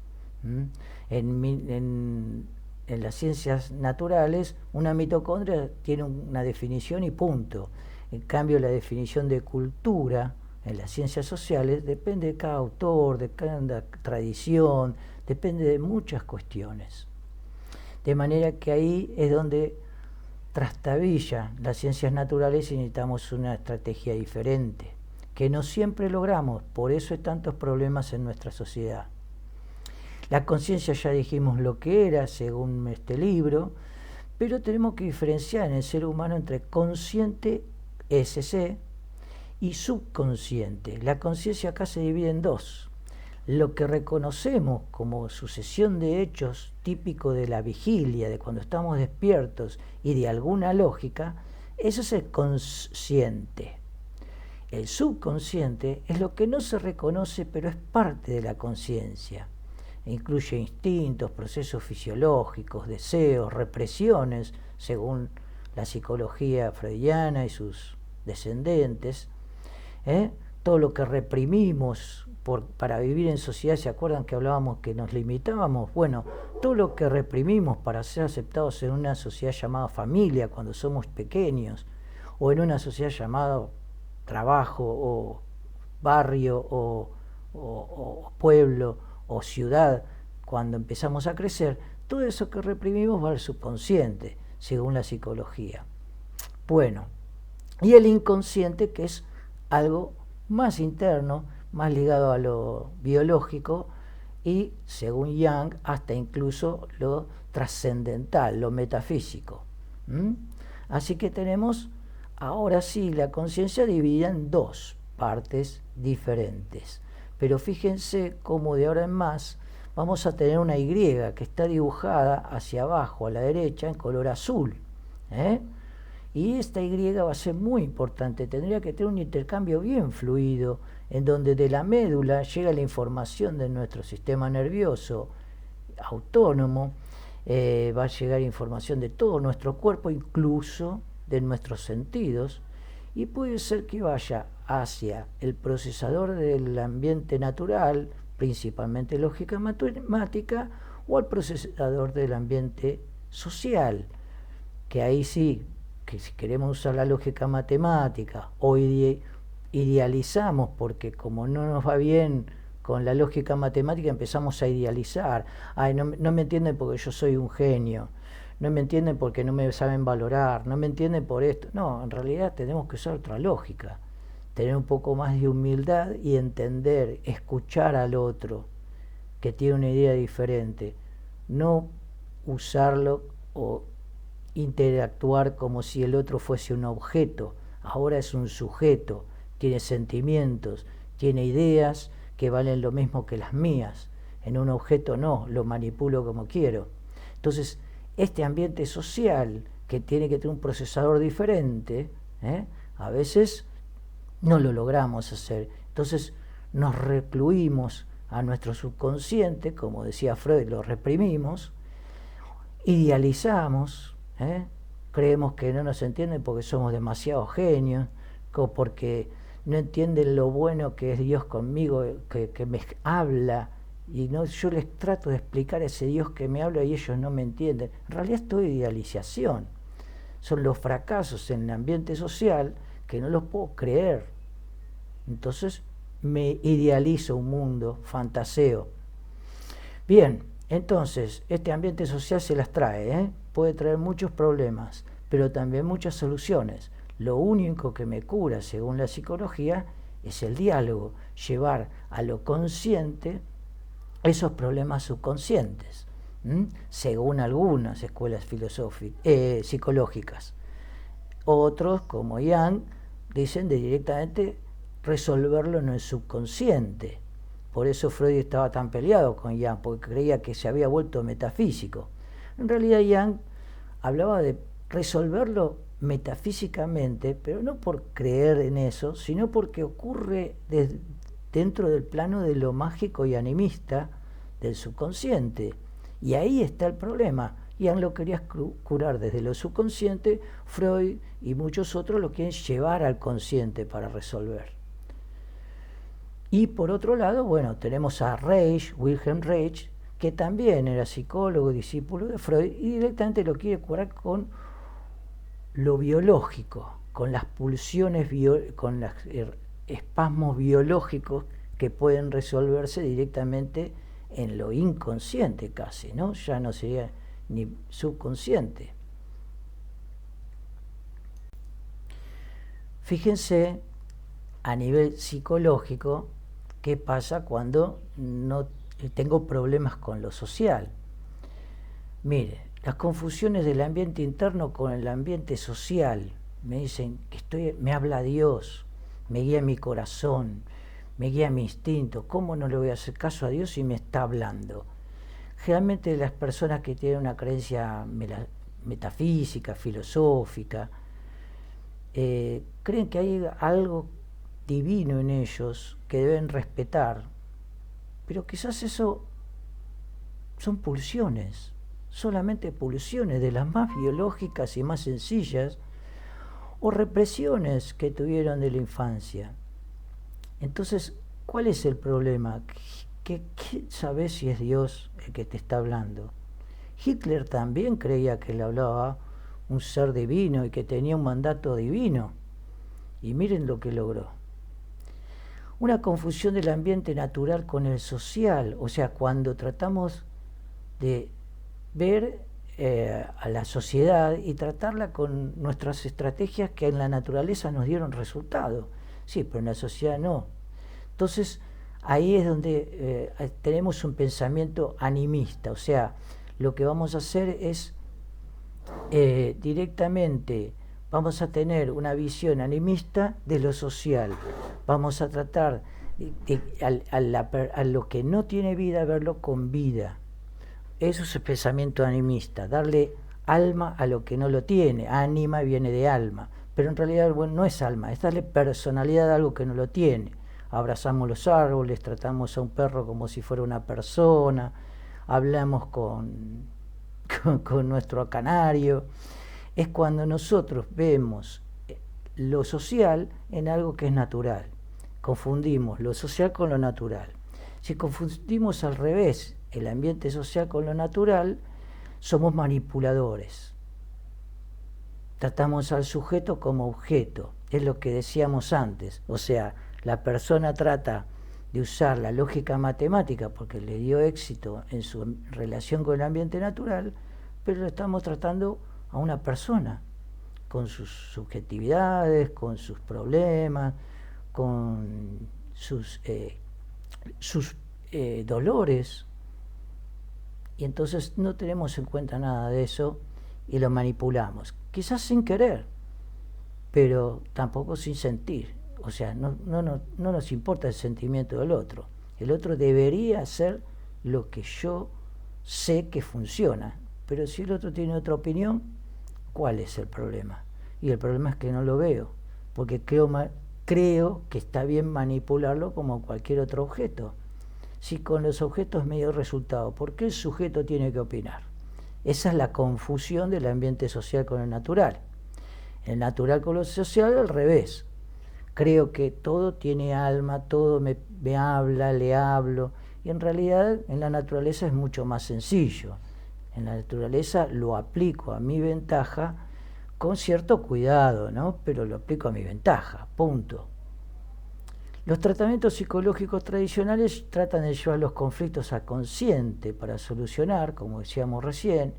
En las ciencias naturales, una mitocondria tiene una definición y punto. En cambio, la definición de cultura en las ciencias sociales depende de cada autor, de cada tradición, depende de muchas cuestiones. De manera que ahí es donde trastabilla las ciencias naturales y necesitamos una estrategia diferente, que no siempre logramos, por eso hay tantos problemas en nuestra sociedad. La conciencia ya dijimos lo que era según este libro, pero tenemos que diferenciar en el ser humano entre consciente, SC, y subconsciente. La conciencia acá se divide en dos. Lo que reconocemos como sucesión de hechos típico de la vigilia, de cuando estamos despiertos y de alguna lógica, eso es el consciente. El subconsciente es lo que no se reconoce, pero es parte de la conciencia. Incluye instintos, procesos fisiológicos, deseos, represiones, según la psicología freudiana y sus descendientes. Todo lo que reprimimos para vivir en sociedad, ¿se acuerdan que hablábamos que nos limitábamos? Bueno, todo lo que reprimimos para ser aceptados en una sociedad llamada familia cuando somos pequeños, o en una sociedad llamada trabajo, o barrio, o pueblo, o ciudad, cuando empezamos a crecer, todo eso que reprimimos va al subconsciente, según la psicología. Bueno, y el inconsciente, que es algo más interno, más ligado a lo biológico y, según Jung, hasta incluso lo trascendental, lo metafísico. Así que tenemos, ahora sí, la conciencia dividida en dos partes diferentes. Pero fíjense cómo de ahora en más vamos a tener una Y que está dibujada hacia abajo, a la derecha, en color azul. Y esta Y va a ser muy importante, tendría que tener un intercambio bien fluido, en donde de la médula llega la información de nuestro sistema nervioso autónomo, va a llegar información de todo nuestro cuerpo, incluso de nuestros sentidos, y puede ser que vaya hacia el procesador del ambiente natural, principalmente lógica matemática, o al procesador del ambiente social, que ahí sí, que si queremos usar la lógica matemática o idealizamos, porque como no nos va bien con la lógica matemática empezamos a idealizar. Ay, no me entienden porque yo soy un genio, no me entienden porque no me saben valorar, no me entienden por esto. No, en realidad tenemos que usar otra lógica, tener un poco más de humildad y entender, escuchar al otro que tiene una idea diferente, no usarlo o interactuar como si el otro fuese un objeto. Ahora es un sujeto, tiene sentimientos, tiene ideas que valen lo mismo que las mías. En un objeto no, lo manipulo como quiero. Entonces, este ambiente social que tiene que tener un procesador diferente, a veces no lo logramos hacer. Entonces nos recluimos a nuestro subconsciente, como decía Freud, lo reprimimos, idealizamos, creemos que no nos entienden porque somos demasiado genios, o porque no entienden lo bueno que es Dios conmigo, que me habla, y no, yo les trato de explicar a ese Dios que me habla y ellos no me entienden. En realidad es toda idealización. Son los fracasos en el ambiente social que no los puedo creer. Entonces me idealizo un mundo, fantaseo. Bien, entonces este ambiente social se las trae, puede traer muchos problemas, pero también muchas soluciones. Lo único que me cura, según la psicología, es el diálogo, llevar a lo consciente esos problemas subconscientes, según algunas escuelas psicológicas. Otros, como Jung, dicen de directamente resolverlo en el subconsciente. Por eso Freud estaba tan peleado con Jung, porque creía que se había vuelto metafísico. En realidad Jung hablaba de resolverlo metafísicamente, pero no por creer en eso, sino porque ocurre dentro del plano de lo mágico y animista del subconsciente. Y ahí está el problema. Jung lo quería curar desde lo subconsciente, Freud y muchos otros lo quieren llevar al consciente para resolver. Y por otro lado, bueno, tenemos a Reich, Wilhelm Reich, que también era psicólogo, discípulo de Freud, y directamente lo quiere curar con lo biológico, con las pulsiones, con los espasmos biológicos que pueden resolverse directamente en lo inconsciente casi, ¿no? Ya no sería ni subconsciente. Fíjense a nivel psicológico qué pasa cuando no tengo problemas con lo social. Mire, las confusiones del ambiente interno con el ambiente social. Me dicen que me habla Dios, me guía mi corazón, me guía mi instinto. ¿Cómo no le voy a hacer caso a Dios si me está hablando? Generalmente las personas que tienen una creencia metafísica, filosófica, creen que hay algo divino en ellos que deben respetar, pero quizás eso son pulsiones, solamente pulsiones de las más biológicas y más sencillas, o represiones que tuvieron de la infancia. Entonces, ¿cuál es el problema? ¿Qué sabes si es Dios el que te está hablando? Hitler también creía que le hablaba un ser divino y que tenía un mandato divino. Y miren lo que logró. Una confusión del ambiente natural con el social, o sea, cuando tratamos de ver a la sociedad y tratarla con nuestras estrategias que en la naturaleza nos dieron resultado. Sí, pero en la sociedad no. Entonces, ahí es donde tenemos un pensamiento animista, o sea, lo que vamos a hacer es directamente, vamos a tener una visión animista de lo social, vamos a tratar a lo que no tiene vida, verlo con vida. Eso es el pensamiento animista, darle alma a lo que no lo tiene. Ánima viene de alma, pero en realidad bueno, no es alma, es darle personalidad a algo que no lo tiene. Abrazamos los árboles, tratamos a un perro como si fuera una persona, hablamos con con nuestro canario. Es cuando nosotros vemos lo social en algo que es natural. Confundimos lo social con lo natural. Si confundimos al revés el ambiente social con lo natural, somos manipuladores. Tratamos al sujeto como objeto, es lo que decíamos antes. O sea, la persona trata de usar la lógica matemática porque le dio éxito en su relación con el ambiente natural, pero lo estamos tratando a una persona, con sus subjetividades, con sus problemas, con sus dolores, y entonces no tenemos en cuenta nada de eso y lo manipulamos, quizás sin querer, pero tampoco sin sentir. O sea, no nos importa el sentimiento del otro. El otro debería hacer lo que yo sé que funciona, pero si el otro tiene otra opinión, ¿cuál es el problema? Y el problema es que no lo veo, porque creo que está bien manipularlo como cualquier otro objeto. Si con los objetos me dio resultado, ¿por qué el sujeto tiene que opinar? Esa es la confusión del ambiente social con el natural. El natural con lo social al revés. Creo que todo tiene alma, todo me habla, le hablo, y en realidad en la naturaleza es mucho más sencillo. En la naturaleza lo aplico a mi ventaja con cierto cuidado, ¿no? Pero lo aplico a mi ventaja, punto. Los tratamientos psicológicos tradicionales tratan de llevar los conflictos a consciente para solucionar, como decíamos recién.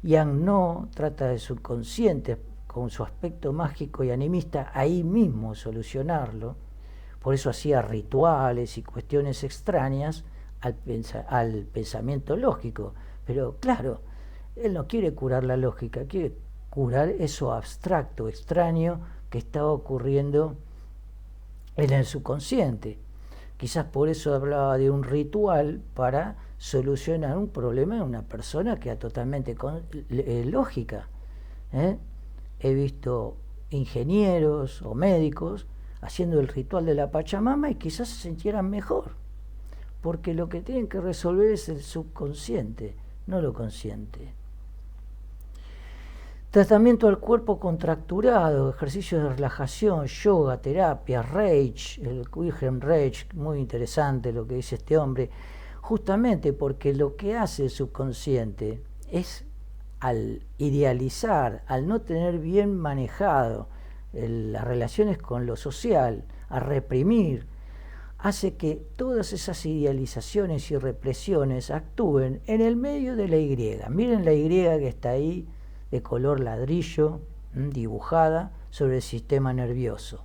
Yang No trata de subconsciente, con su aspecto mágico y animista, ahí mismo solucionarlo. Por eso hacía rituales y cuestiones extrañas al pensamiento lógico. Pero claro, él no quiere curar la lógica, quiere curar eso abstracto, extraño que estaba ocurriendo en el subconsciente. Quizás por eso hablaba de un ritual para solucionar un problema de una persona que era totalmente lógica. He visto ingenieros o médicos haciendo el ritual de la Pachamama y quizás se sintieran mejor, porque lo que tienen que resolver es el subconsciente, no lo consciente. Tratamiento al cuerpo contracturado, ejercicios de relajación, yoga, terapia, Reich, el Wilhelm Reich, muy interesante lo que dice este hombre, justamente porque lo que hace el subconsciente es, al idealizar, al no tener bien manejado las relaciones con lo social, a reprimir, hace que todas esas idealizaciones y represiones actúen en el medio de la Y. Miren la Y que está ahí, de color ladrillo, dibujada sobre el sistema nervioso.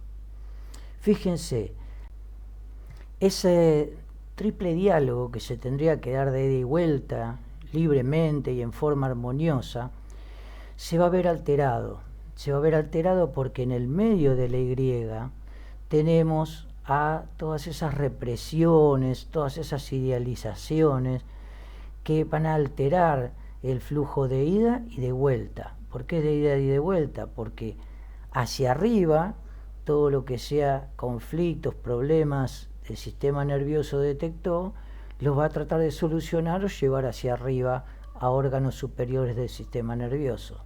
Fíjense, ese triple diálogo que se tendría que dar de ida y vuelta, libremente y en forma armoniosa, se va a ver alterado. Se va a ver alterado porque en el medio de la Y tenemos a todas esas represiones, todas esas idealizaciones que van a alterar el flujo de ida y de vuelta. ¿Por qué de ida y de vuelta? Porque hacia arriba, todo lo que sea conflictos, problemas, el sistema nervioso detectó, los va a tratar de solucionar o llevar hacia arriba a órganos superiores del sistema nervioso.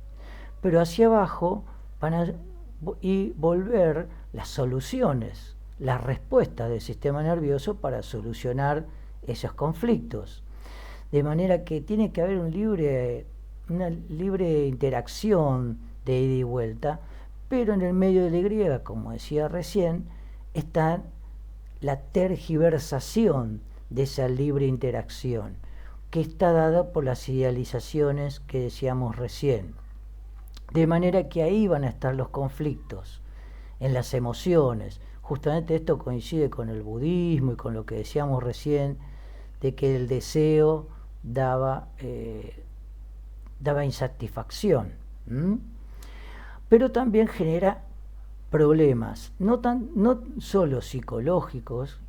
Pero hacia abajo van a volver las soluciones, las respuestas del sistema nervioso para solucionar esos conflictos. De manera que tiene que haber una libre interacción de ida y vuelta, pero en el medio de la Y, como decía recién, está la tergiversación de esa libre interacción, que está dada por las idealizaciones que decíamos recién. De manera que ahí van a estar los conflictos, en las emociones. Justamente esto coincide con el budismo y con lo que decíamos recién, de que el deseo daba insatisfacción, pero también genera problemas, no solo psicológicos.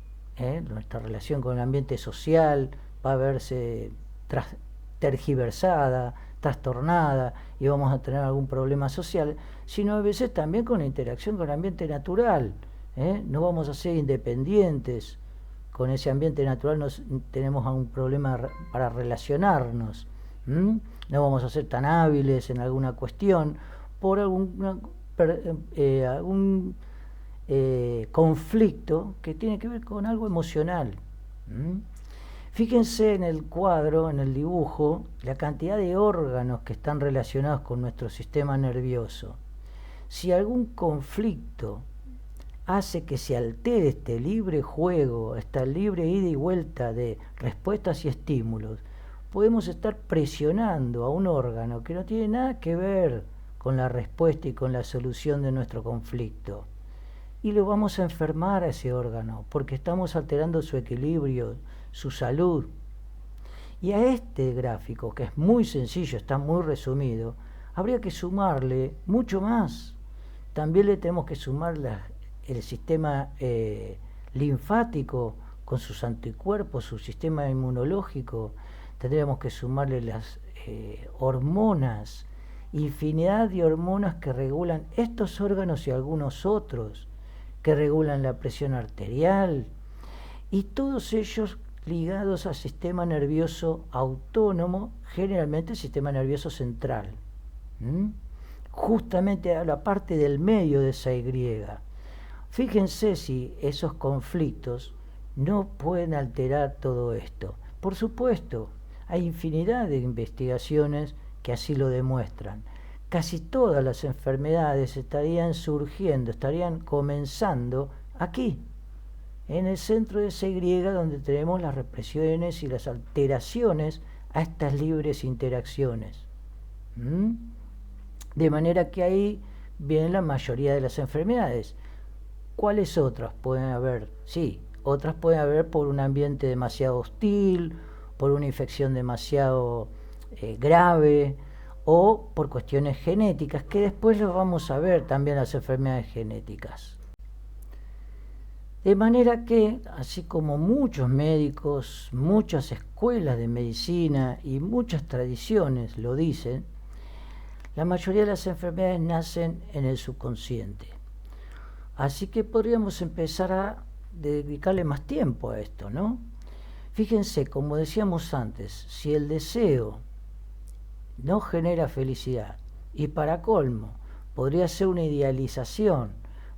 Nuestra relación con el ambiente social va a verse tergiversada, trastornada, y vamos a tener algún problema social, sino a veces también con la interacción con el ambiente natural. No vamos a ser independientes. Con ese ambiente natural tenemos algún problema para relacionarnos, ¿Mm? No vamos a ser tan hábiles en alguna cuestión por algún conflicto que tiene que ver con algo emocional. ¿Mm? Fíjense en el cuadro, en el dibujo, la cantidad de órganos que están relacionados con nuestro sistema nervioso. Si algún conflicto hace que se altere este libre juego, esta libre ida y vuelta de respuestas y estímulos, podemos estar presionando a un órgano que no tiene nada que ver con la respuesta y con la solución de nuestro conflicto. Y lo vamos a enfermar a ese órgano, porque estamos alterando su equilibrio, su salud. Y a este gráfico, que es muy sencillo, está muy resumido, habría que sumarle mucho más. También le tenemos que sumar el sistema linfático con sus anticuerpos, su sistema inmunológico. Tendríamos que sumarle las hormonas, infinidad de hormonas que regulan estos órganos y algunos otros, que regulan la presión arterial, y todos ellos ligados al sistema nervioso autónomo, generalmente el sistema nervioso central. Justamente a la parte del medio de esa Y. Fíjense si esos conflictos no pueden alterar todo esto. Por supuesto, hay infinidad de investigaciones que así lo demuestran. Casi todas las enfermedades estarían surgiendo, estarían comenzando aquí, en el centro de esa Y, donde tenemos las represiones y las alteraciones a estas libres interacciones. De manera que ahí vienen la mayoría de las enfermedades. ¿Cuáles otras pueden haber? Sí, otras pueden haber por un ambiente demasiado hostil, por una infección demasiado grave, o por cuestiones genéticas, que después lo vamos a ver también las enfermedades genéticas. De manera que, así como muchos médicos, muchas escuelas de medicina y muchas tradiciones lo dicen, la mayoría de las enfermedades nacen en el subconsciente. Así que podríamos empezar a dedicarle más tiempo a esto, ¿no? Fíjense, como decíamos antes, si el deseo no genera felicidad, y para colmo, podría ser una idealización,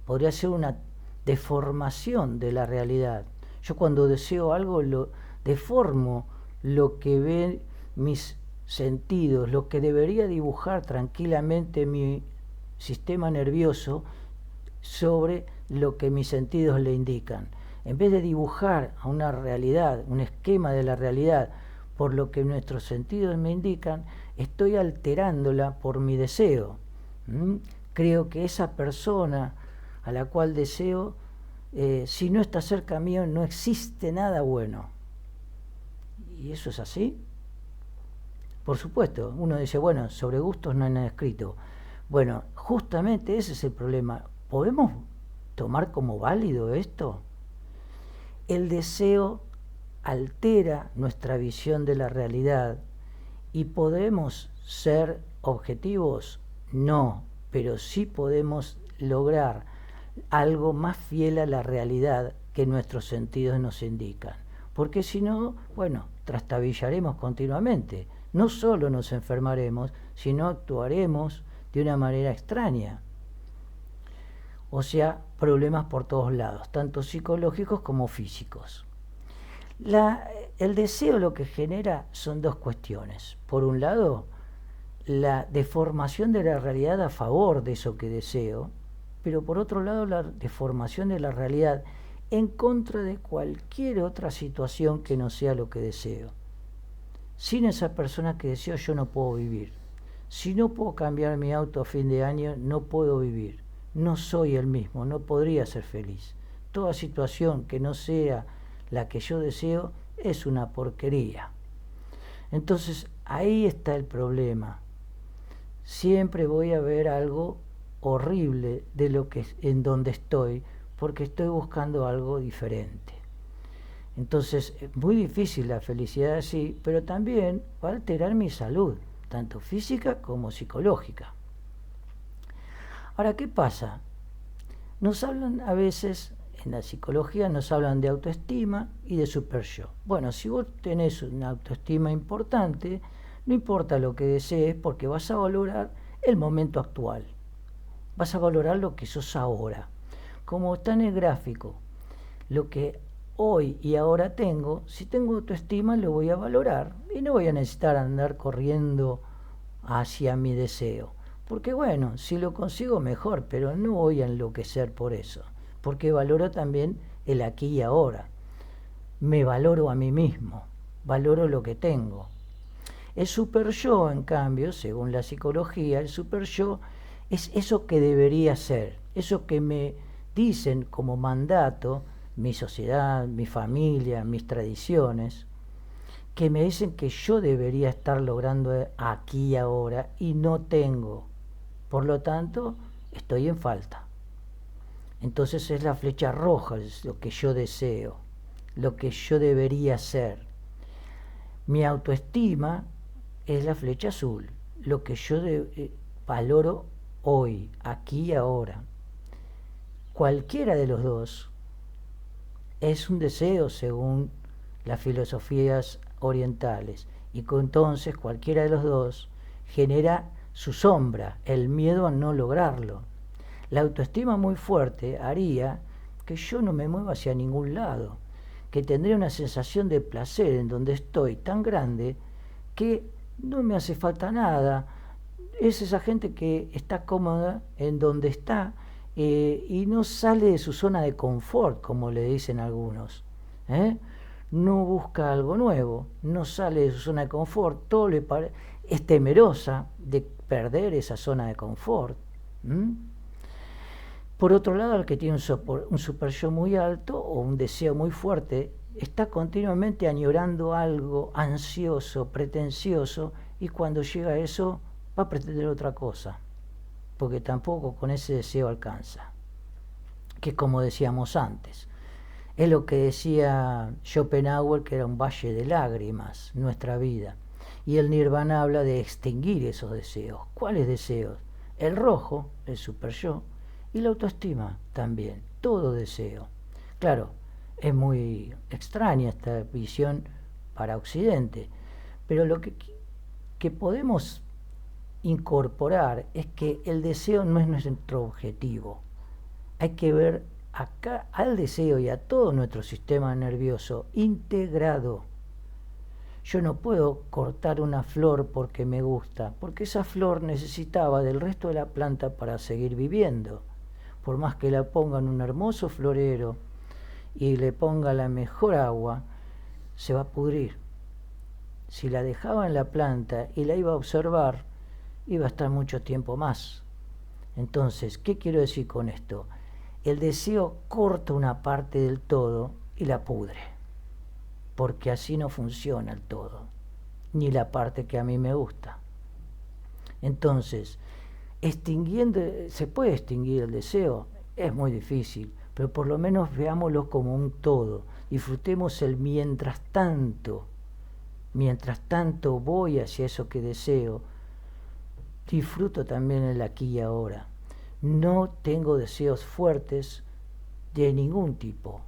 podría ser una deformación de la realidad. Yo cuando deseo algo lo deformo lo que ven mis sentidos, lo que debería dibujar tranquilamente mi sistema nervioso sobre lo que mis sentidos le indican. En vez de dibujar a una realidad, un esquema de la realidad por lo que nuestros sentidos me indican, estoy alterándola por mi deseo. Creo que esa persona a la cual deseo, si no está cerca mío, no existe nada bueno. ¿Y eso es así? Por supuesto, uno dice, bueno, sobre gustos no hay nada escrito. Bueno, justamente ese es el problema. ¿Podemos tomar como válido esto? El deseo altera nuestra visión de la realidad. ¿Y podemos ser objetivos? No, pero sí podemos lograr algo más fiel a la realidad que nuestros sentidos nos indican. Porque si no, bueno, trastabillaremos continuamente. No solo nos enfermaremos, sino actuaremos de una manera extraña. O sea, problemas por todos lados, tanto psicológicos como físicos. El deseo lo que genera son dos cuestiones. Por un lado, la deformación de la realidad a favor de eso que deseo, pero por otro lado la deformación de la realidad en contra de cualquier otra situación que no sea lo que deseo. Sin esa persona que deseo yo no puedo vivir. Si no puedo cambiar mi auto a fin de año, no puedo vivir. No soy el mismo, no podría ser feliz. Toda situación que no sea la que yo deseo es una porquería. Entonces ahí está el problema. Siempre voy a ver algo horrible de lo que en donde estoy, porque estoy buscando algo diferente. Entonces es muy difícil la felicidad así, pero también va a alterar mi salud, tanto física como psicológica. Ahora, ¿qué pasa? Nos hablan a veces, en la psicología nos hablan de autoestima y de super yo. Bueno, si vos tenés una autoestima importante, No importa lo que desees porque vas a valorar el momento actual. Vas a valorar lo que sos ahora. Como está en el gráfico, lo que hoy y ahora tengo, si tengo autoestima lo voy a valorar y no voy a necesitar andar corriendo hacia mi deseo. Porque bueno, si lo consigo mejor, pero no voy a enloquecer por eso. Porque valoro también el aquí y ahora. Me valoro a mí mismo, valoro lo que tengo. El super yo, en cambio, según la psicología, el super yo es eso que debería ser, eso que me dicen como mandato mi sociedad, mi familia, mis tradiciones, que me dicen que yo debería estar logrando aquí y ahora y no tengo. Por lo tanto, estoy en falta. Entonces es la flecha roja, es lo que yo deseo, lo que yo debería ser. Mi autoestima es la flecha azul, lo que yo valoro hoy, aquí y ahora. Cualquiera de los dos es un deseo según las filosofías orientales y entonces cualquiera de los dos genera su sombra, el miedo a no lograrlo. La autoestima muy fuerte haría que yo no me mueva hacia ningún lado, que tendría una sensación de placer en donde estoy tan grande que no me hace falta nada. Es esa gente que está cómoda en donde está y no sale de su zona de confort, como le dicen algunos. ¿eh? No busca algo nuevo, no sale de su zona de confort, es temerosa de perder esa zona de confort. Por otro lado, el que tiene un super yo muy alto o un deseo muy fuerte, está continuamente añorando algo ansioso, pretencioso, y cuando llega a eso va a pretender otra cosa, porque tampoco con ese deseo alcanza. Que como decíamos antes, es lo que decía Schopenhauer, que era un valle de lágrimas, nuestra vida. Y el Nirvana habla de extinguir esos deseos. ¿Cuáles deseos? El rojo, el super yo, y la autoestima también, todo deseo. Claro, es muy extraña esta visión para Occidente, pero lo que podemos incorporar es que el deseo no es nuestro objetivo. Hay que ver acá al deseo y a todo nuestro sistema nervioso integrado. Yo no puedo cortar una flor porque me gusta, porque esa flor necesitaba del resto de la planta para seguir viviendo. Por más que la ponga en un hermoso florero y le ponga la mejor agua, se va a pudrir. Si la dejaba en la planta y la iba a observar, iba a estar mucho tiempo más. Entonces, ¿qué quiero decir con esto? El deseo corta una parte del todo y la pudre, porque así no funciona el todo, ni la parte que a mí me gusta. Entonces, ¿se puede extinguir el deseo? Es muy difícil, pero por lo menos veámoslo como un todo. Disfrutemos el mientras tanto. Mientras tanto voy hacia eso que deseo, disfruto también el aquí y ahora. No tengo deseos fuertes de ningún tipo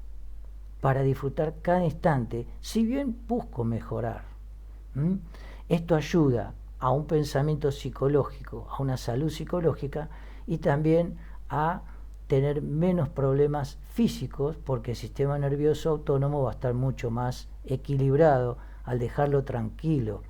para disfrutar cada instante, si bien busco mejorar. Esto ayuda a un pensamiento psicológico, a una salud psicológica y también a tener menos problemas físicos porque el sistema nervioso autónomo va a estar mucho más equilibrado al dejarlo tranquilo.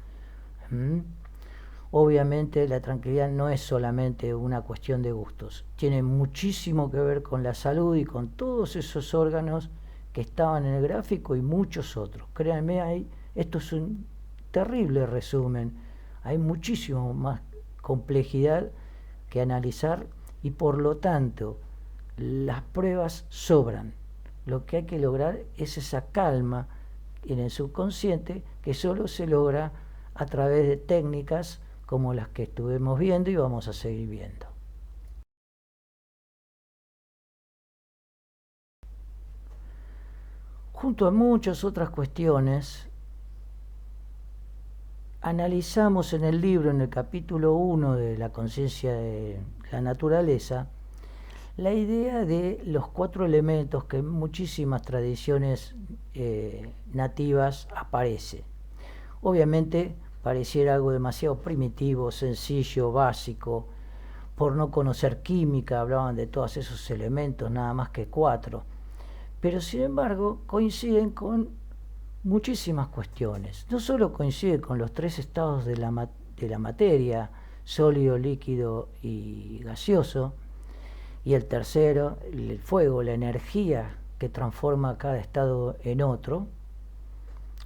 Obviamente la tranquilidad no es solamente una cuestión de gustos, tiene muchísimo que ver con la salud y con todos esos órganos que estaban en el gráfico y muchos otros. Créanme, esto es un terrible resumen, hay muchísimo más complejidad que analizar y por lo tanto las pruebas sobran. Lo que hay que lograr es esa calma en el subconsciente que solo se logra a través de técnicas como las que estuvimos viendo y vamos a seguir viendo. Junto a muchas otras cuestiones, analizamos en el libro, en el capítulo 1 de la conciencia de la naturaleza, la idea de los 4 elementos que en muchísimas tradiciones nativas aparece. Obviamente pareciera algo demasiado primitivo, sencillo, básico. Por no conocer química hablaban de todos esos elementos, nada más que 4. Pero sin embargo coinciden con muchísimas cuestiones. No solo coincide con los 3 estados de la materia, sólido, líquido y gaseoso, y el tercero, el fuego, la energía que transforma cada estado en otro.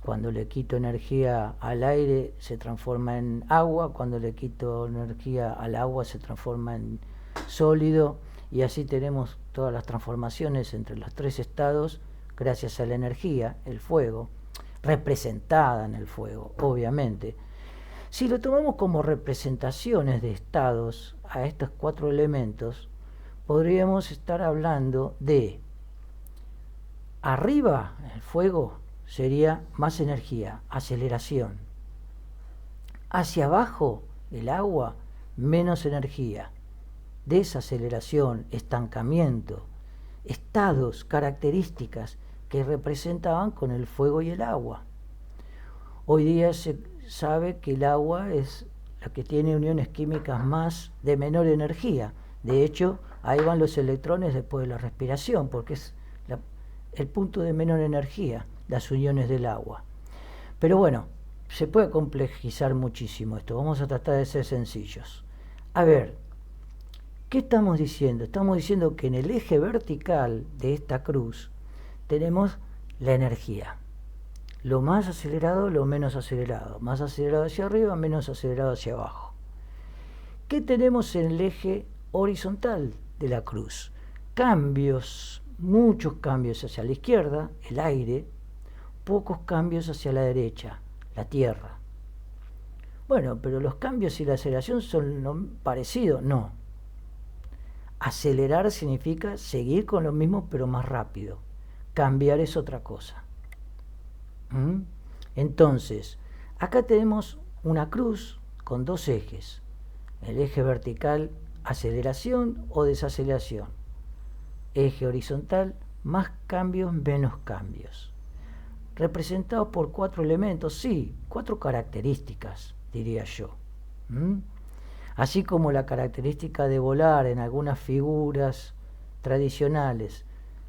Cuando le quito energía al aire se transforma en agua, cuando le quito energía al agua se transforma en sólido, y así tenemos todas las transformaciones entre los 3 estados gracias a la energía, el fuego, representada en el fuego, obviamente. Si lo tomamos como representaciones de estados a estos 4 elementos, podríamos estar hablando de arriba, el fuego sería más energía, aceleración. Hacia abajo, el agua, menos energía, desaceleración, estancamiento, estados, características que representaban con el fuego y el agua. Hoy día se sabe que el agua es la que tiene uniones químicas más de menor energía. De hecho, ahí van los electrones después de la respiración, porque es el punto de menor energía, las uniones del agua. Pero bueno, se puede complejizar muchísimo esto. Vamos a tratar de ser sencillos. A ver, ¿qué estamos diciendo? Estamos diciendo que en el eje vertical de esta cruz tenemos la energía. Lo más acelerado, lo menos acelerado. Más acelerado hacia arriba, menos acelerado hacia abajo. ¿Qué tenemos en el eje horizontal de la cruz? Cambios, muchos cambios hacia la izquierda, el aire, pocos cambios hacia la derecha, la tierra. Bueno, pero los cambios y la aceleración son parecidos, no. Acelerar significa seguir con lo mismo pero más rápido. Cambiar es otra cosa. Entonces, acá tenemos una cruz con 2 ejes. El eje vertical, aceleración o desaceleración. Eje horizontal, más cambios, menos cambios. Representados por 4 elementos, sí, 4 características, diría yo. Así como la característica de volar en algunas figuras tradicionales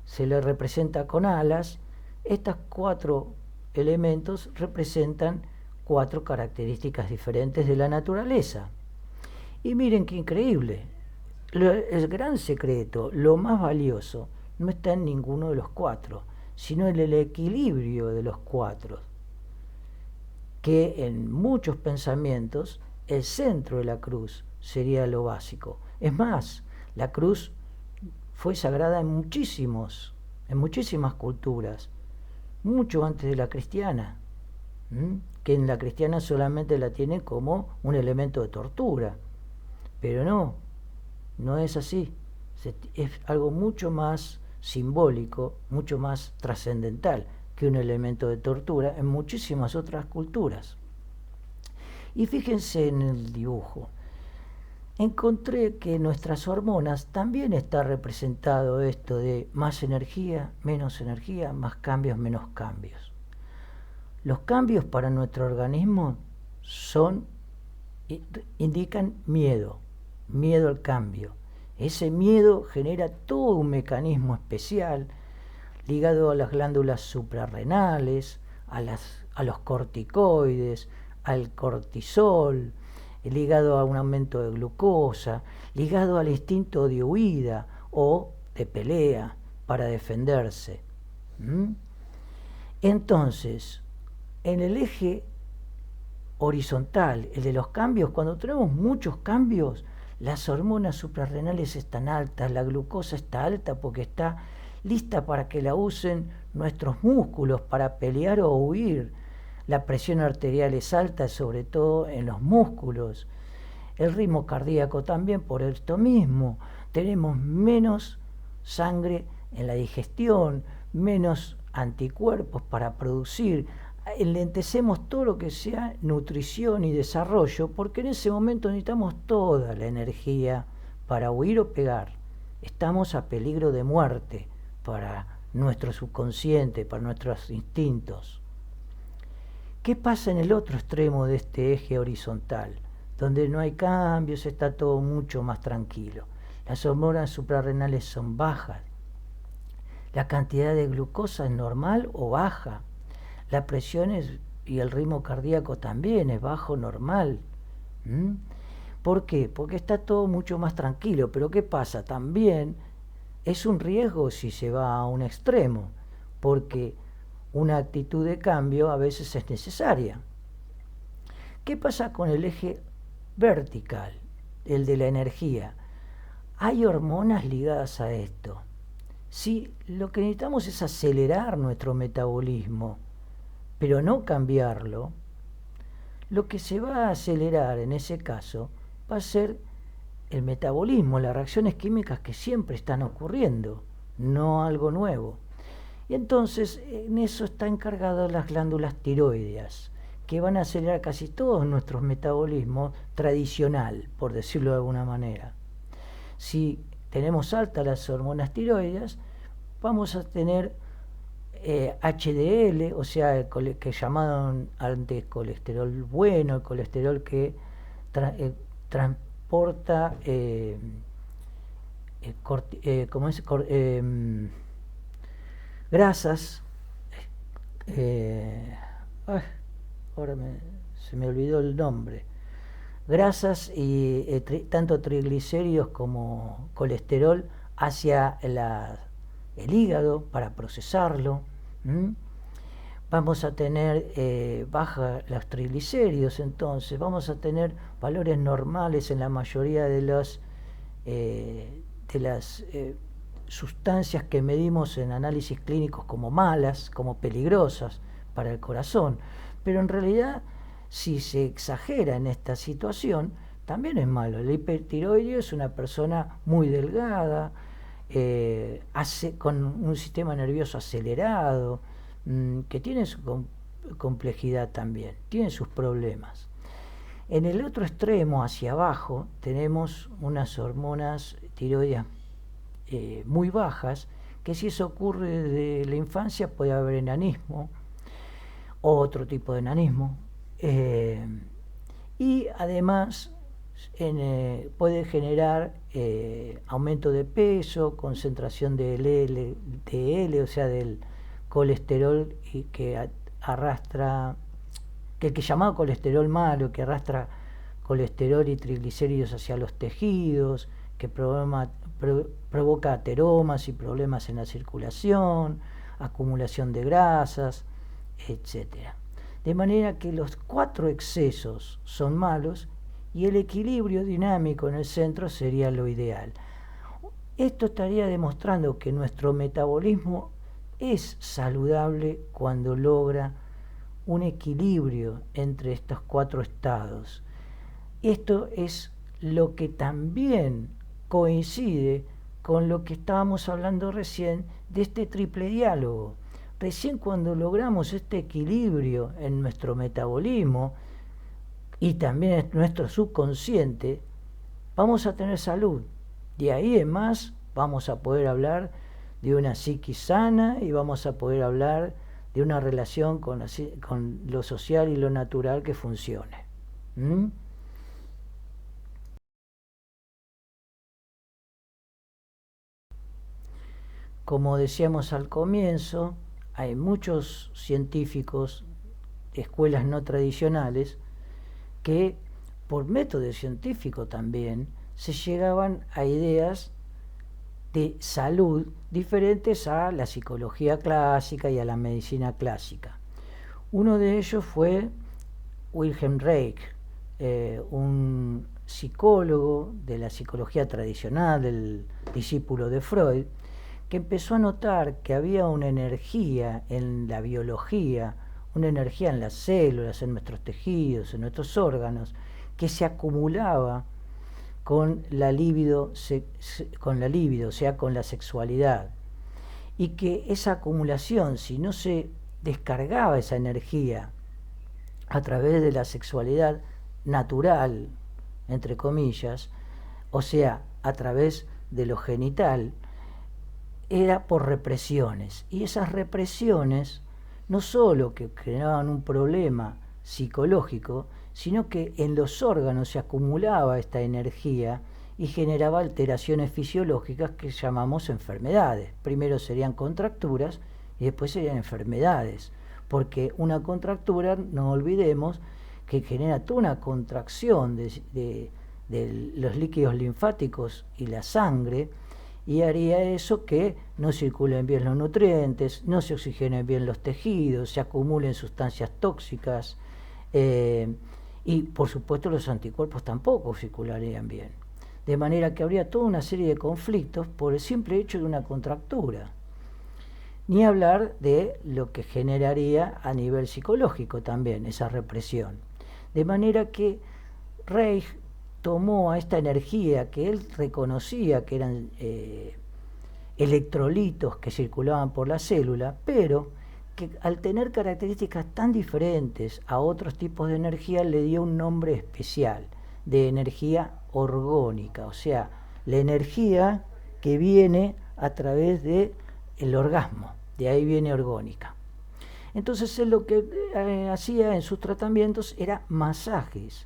se le representa con alas, estas 4 elementos representan 4 características diferentes de la naturaleza. Y miren qué increíble, el gran secreto, lo más valioso, no está en ninguno de los 4, sino en el equilibrio de los 4, que en muchos pensamientos el centro de la cruz sería lo básico. Es más, la cruz fue sagrada en muchísimas culturas, mucho antes de la cristiana, que en la cristiana solamente la tienen como un elemento de tortura, pero no es así, es algo mucho más simbólico, mucho más trascendental que un elemento de tortura en muchísimas otras culturas. Y fíjense en el dibujo, encontré que en nuestras hormonas también está representado esto de más energía, más cambios, menos cambios. Los cambios para nuestro organismo indican miedo al cambio. Ese miedo genera todo un mecanismo especial ligado a las glándulas suprarrenales, a los corticoides, al cortisol, ligado a un aumento de glucosa, ligado al instinto de huida o de pelea para defenderse. Entonces, en el eje horizontal, el de los cambios, cuando tenemos muchos cambios, las hormonas suprarrenales están altas, la glucosa está alta porque está lista para que la usen nuestros músculos para pelear o huir. La presión arterial es alta, sobre todo en los músculos. El ritmo cardíaco también por esto mismo. Tenemos menos sangre en la digestión, menos anticuerpos para producir. Enlentecemos todo lo que sea nutrición y desarrollo, porque en ese momento necesitamos toda la energía para huir o pegar. Estamos a peligro de muerte para nuestro subconsciente, para nuestros instintos. ¿Qué pasa en el otro extremo de este eje horizontal? Donde no hay cambios, está todo mucho más tranquilo. Las hormonas suprarrenales son bajas. La cantidad de glucosa es normal o baja. La presión y el ritmo cardíaco también es bajo normal. ¿Mm? ¿Por qué? Porque está todo mucho más tranquilo. Pero ¿qué pasa? También es un riesgo si se va a un extremo, porque una actitud de cambio a veces es necesaria. ¿Qué pasa con el eje vertical, el de la energía? Hay hormonas ligadas a esto. Si lo que necesitamos es acelerar nuestro metabolismo, pero no cambiarlo, lo que se va a acelerar en ese caso va a ser el metabolismo, las reacciones químicas que siempre están ocurriendo, no algo nuevo. Y entonces en eso están encargadas las glándulas tiroideas, que van a acelerar casi todos nuestros metabolismos tradicional, por decirlo de alguna manera. Si tenemos altas las hormonas tiroideas, vamos a tener HDL, o sea, el que llamaban antes colesterol bueno, el colesterol que transporta ¿cómo es? Grasas. eh, ay, ahora se me olvidó el nombre. Grasas y tanto triglicéridos como colesterol hacia el hígado para procesarlo. ¿Mm? Vamos a tener baja los triglicéridos, entonces vamos a tener valores normales en la mayoría de las sustancias que medimos en análisis clínicos como malas, como peligrosas para el corazón. Pero en realidad, si se exagera en esta situación, también es malo. El hipertiroideo es una persona muy delgada, con un sistema nervioso acelerado, que tiene su complejidad también, tiene sus problemas. En el otro extremo, hacia abajo, tenemos unas hormonas tiroideas muy bajas, que si eso ocurre desde la infancia puede haber enanismo, otro tipo de enanismo, y además puede generar aumento de peso, concentración de LDL, o sea, del colesterol que arrastra, que el que llamado colesterol malo, que arrastra colesterol y triglicéridos hacia los tejidos, que provoca ateromas y problemas en la circulación, acumulación de grasas, etc. De manera que los 4 excesos son malos y el equilibrio dinámico en el centro sería lo ideal. Esto estaría demostrando que nuestro metabolismo es saludable cuando logra un equilibrio entre estos 4 estados. Esto es lo que también coincide con lo que estábamos hablando recién de este triple diálogo. Recién cuando logramos este equilibrio en nuestro metabolismo y también en nuestro subconsciente, vamos a tener salud. De ahí en más vamos a poder hablar de una psiquis sana y vamos a poder hablar de una relación con lo social y lo natural que funcione. ¿Mm? Como decíamos al comienzo, hay muchos científicos de escuelas no tradicionales que por método científico también se llegaban a ideas de salud diferentes a la psicología clásica y a la medicina clásica. Uno de ellos fue Wilhelm Reich, un psicólogo de la psicología tradicional, el discípulo de Freud, que empezó a notar que había una energía en la biología, una energía en las células, en nuestros tejidos, en nuestros órganos, que se acumulaba con la libido, o sea, con la sexualidad. Y que esa acumulación, si no se descargaba esa energía a través de la sexualidad natural, entre comillas, o sea, a través de lo genital, era por represiones. Y esas represiones no solo que generaban un problema psicológico, sino que en los órganos se acumulaba esta energía y generaba alteraciones fisiológicas que llamamos enfermedades. Primero serían contracturas y después serían enfermedades, porque una contractura, no olvidemos, que genera toda una contracción de los líquidos linfáticos y la sangre, y haría eso que no circulen bien los nutrientes, no se oxigenen bien los tejidos, se acumulen sustancias tóxicas, y por supuesto los anticuerpos tampoco circularían bien. De manera que habría toda una serie de conflictos por el simple hecho de una contractura. Ni hablar de lo que generaría a nivel psicológico también esa represión. De manera que Reich tomó a esta energía que él reconocía que eran electrolitos que circulaban por la célula, pero que al tener características tan diferentes a otros tipos de energía le dio un nombre especial, de energía orgónica, o sea, la energía que viene a través del orgasmo, de ahí viene orgónica. Entonces él lo que hacía en sus tratamientos era masajes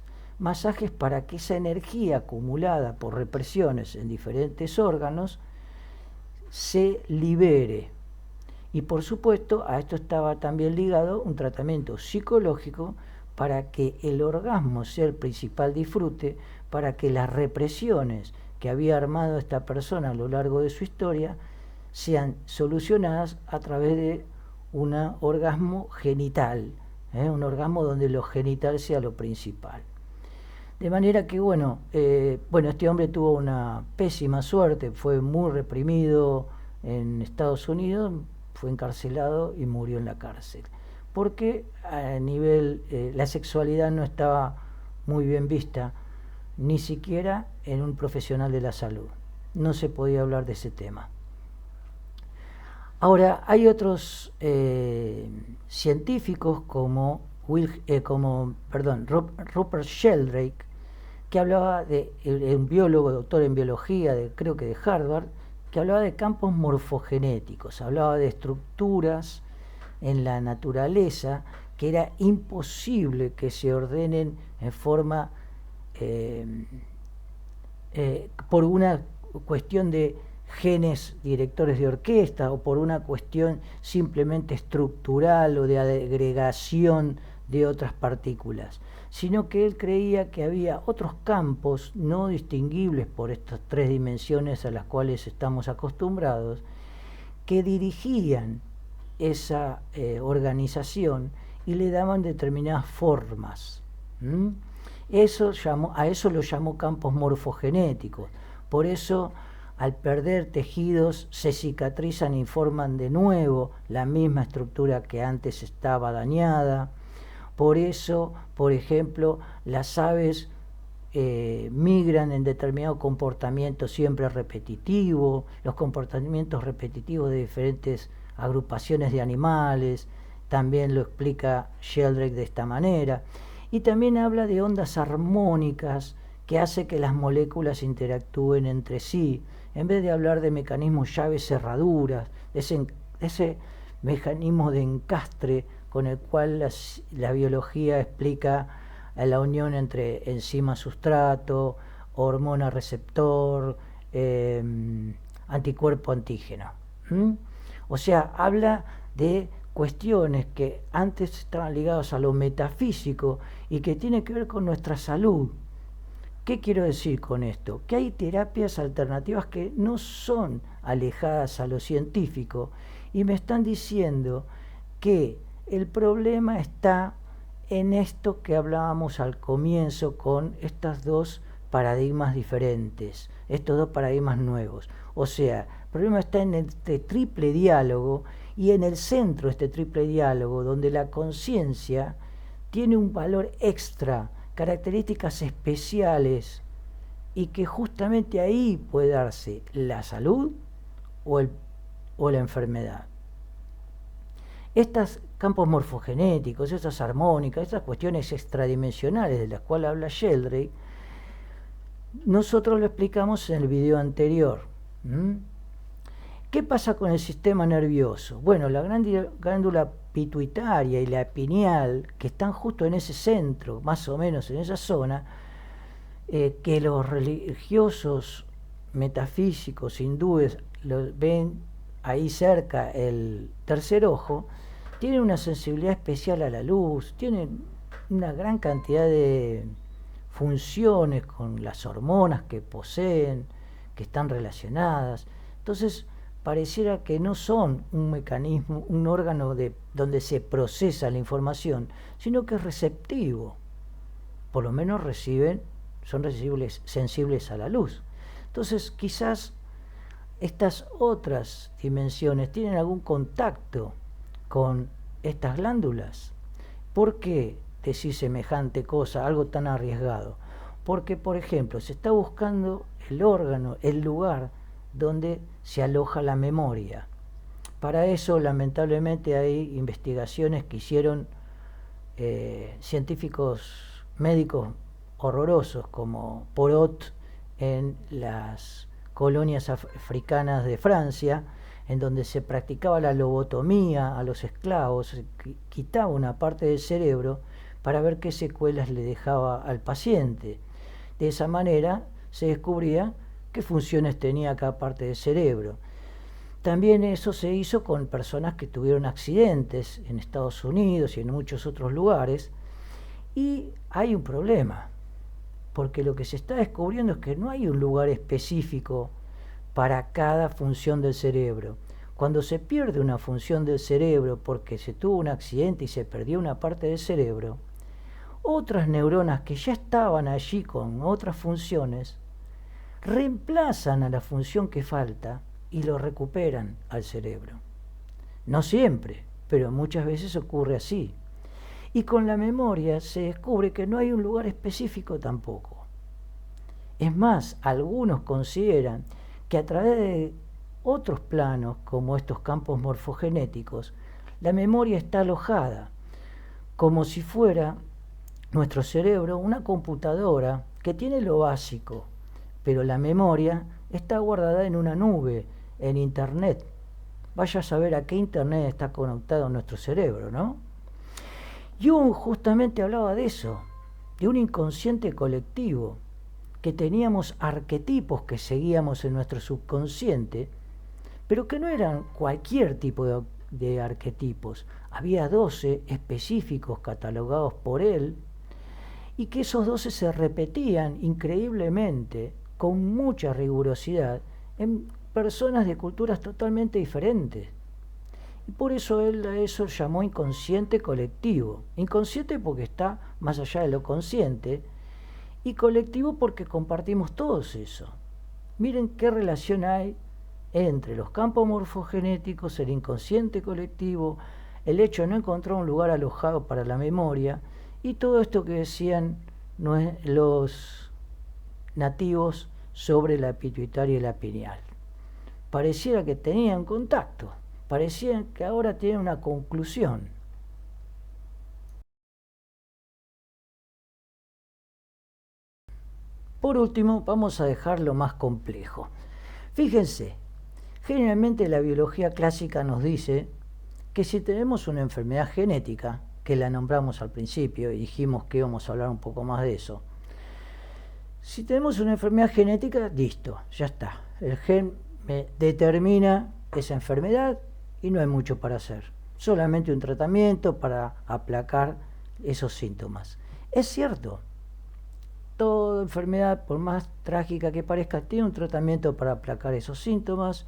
para que esa energía acumulada por represiones en diferentes órganos se libere. Y por supuesto a esto estaba también ligado un tratamiento psicológico para que el orgasmo sea el principal disfrute, para que las represiones que había armado esta persona a lo largo de su historia sean solucionadas a través de un orgasmo genital, un orgasmo donde lo genital sea lo principal. De manera que, este hombre tuvo una pésima suerte, fue muy reprimido en Estados Unidos, fue encarcelado y murió en la cárcel, porque a nivel, la sexualidad no estaba muy bien vista, ni siquiera en un profesional de la salud. No se podía hablar de ese tema. Ahora, hay otros científicos como Rupert Sheldrake, que hablaba de un biólogo, doctor en biología, creo que de Harvard, que hablaba de campos morfogenéticos, hablaba de estructuras en la naturaleza que era imposible que se ordenen en forma por una cuestión de genes directores de orquesta o por una cuestión simplemente estructural o de agregación de otras partículas, sino que él creía que había otros campos no distinguibles por estas tres dimensiones a las cuales estamos acostumbrados, que dirigían esa organización y le daban determinadas formas. A eso lo llamó campos morfogenéticos. Por eso, al perder tejidos, se cicatrizan y forman de nuevo la misma estructura que antes estaba dañada. Por eso, por ejemplo, las aves migran en determinado comportamiento siempre repetitivo, los comportamientos repetitivos de diferentes agrupaciones de animales, también lo explica Sheldrake de esta manera, y también habla de ondas armónicas que hace que las moléculas interactúen entre sí, en vez de hablar de mecanismos llaves cerraduras, ese mecanismo de encastre con el cual la biología explica la unión entre enzima sustrato, hormona receptor, anticuerpo antígeno. O sea, habla de cuestiones que antes estaban ligadas a lo metafísico y que tienen que ver con nuestra salud. ¿Qué quiero decir con esto? Que hay terapias alternativas que no son alejadas a lo científico y me están diciendo que el problema está en esto que hablábamos al comienzo con estos dos paradigmas diferentes, estos dos paradigmas nuevos. O sea, el problema está en este triple diálogo y en el centro de este triple diálogo, donde la conciencia tiene un valor extra, características especiales, y que justamente ahí puede darse la salud o la enfermedad. Estos campos morfogenéticos, estas armónicas, estas cuestiones extradimensionales de las cuales habla Sheldrake, nosotros lo explicamos en el video anterior. ¿Qué pasa con el sistema nervioso? Bueno, la glándula pituitaria y la pineal, que están justo en ese centro, más o menos en esa zona, que los religiosos metafísicos hindúes lo ven ahí cerca, el tercer ojo, tienen una sensibilidad especial a la luz, tienen una gran cantidad de funciones con las hormonas que poseen, que están relacionadas. Entonces, pareciera que no son un mecanismo, un órgano donde se procesa la información, sino que es receptivo. Por lo menos son sensibles a la luz. Entonces, quizás estas otras dimensiones tienen algún contacto con estas glándulas. ¿Por qué decir semejante cosa, algo tan arriesgado? Porque, por ejemplo, se está buscando el órgano, el lugar donde se aloja la memoria. Para eso, lamentablemente, hay investigaciones que hicieron científicos médicos horrorosos, como Porot en las colonias africanas de Francia, en donde se practicaba la lobotomía a los esclavos, se quitaba una parte del cerebro para ver qué secuelas le dejaba al paciente. De esa manera se descubría qué funciones tenía cada parte del cerebro. También eso se hizo con personas que tuvieron accidentes en Estados Unidos y en muchos otros lugares, y hay un problema, porque lo que se está descubriendo es que no hay un lugar específico para cada función del cerebro. Cuando se pierde una función del cerebro porque se tuvo un accidente y se perdió una parte del cerebro, otras neuronas que ya estaban allí con otras funciones reemplazan a la función que falta y lo recuperan al cerebro. No siempre, pero muchas veces ocurre así. Y con la memoria se descubre que no hay un lugar específico tampoco. Es más, algunos consideran que a través de otros planos, como estos campos morfogenéticos, la memoria está alojada, como si fuera nuestro cerebro una computadora que tiene lo básico, pero la memoria está guardada en una nube, en Internet. Vaya a saber a qué Internet está conectado nuestro cerebro, ¿no? Jung justamente hablaba de eso, de un inconsciente colectivo, que teníamos arquetipos que seguíamos en nuestro subconsciente, pero que no eran cualquier tipo de arquetipos. Había 12 específicos catalogados por él, y que esos 12 se repetían increíblemente, con mucha rigurosidad, en personas de culturas totalmente diferentes. Y por eso él a eso llamó inconsciente colectivo. Inconsciente porque está más allá de lo consciente, y colectivo porque compartimos todos eso. Miren qué relación hay entre los campos morfogenéticos, el inconsciente colectivo, el hecho de no encontrar un lugar alojado para la memoria, y todo esto que decían los nativos sobre la pituitaria y la pineal. Pareciera que tenían contacto, parecía que ahora tienen una conclusión. Por último, vamos a dejar lo más complejo. Fíjense, generalmente la biología clásica nos dice que si tenemos una enfermedad genética, que la nombramos al principio y dijimos que íbamos a hablar un poco más de eso, si tenemos una enfermedad genética, listo, ya está. El gen me determina esa enfermedad y no hay mucho para hacer. Solamente un tratamiento para aplacar esos síntomas. Es cierto, toda enfermedad, por más trágica que parezca, tiene un tratamiento para aplacar esos síntomas,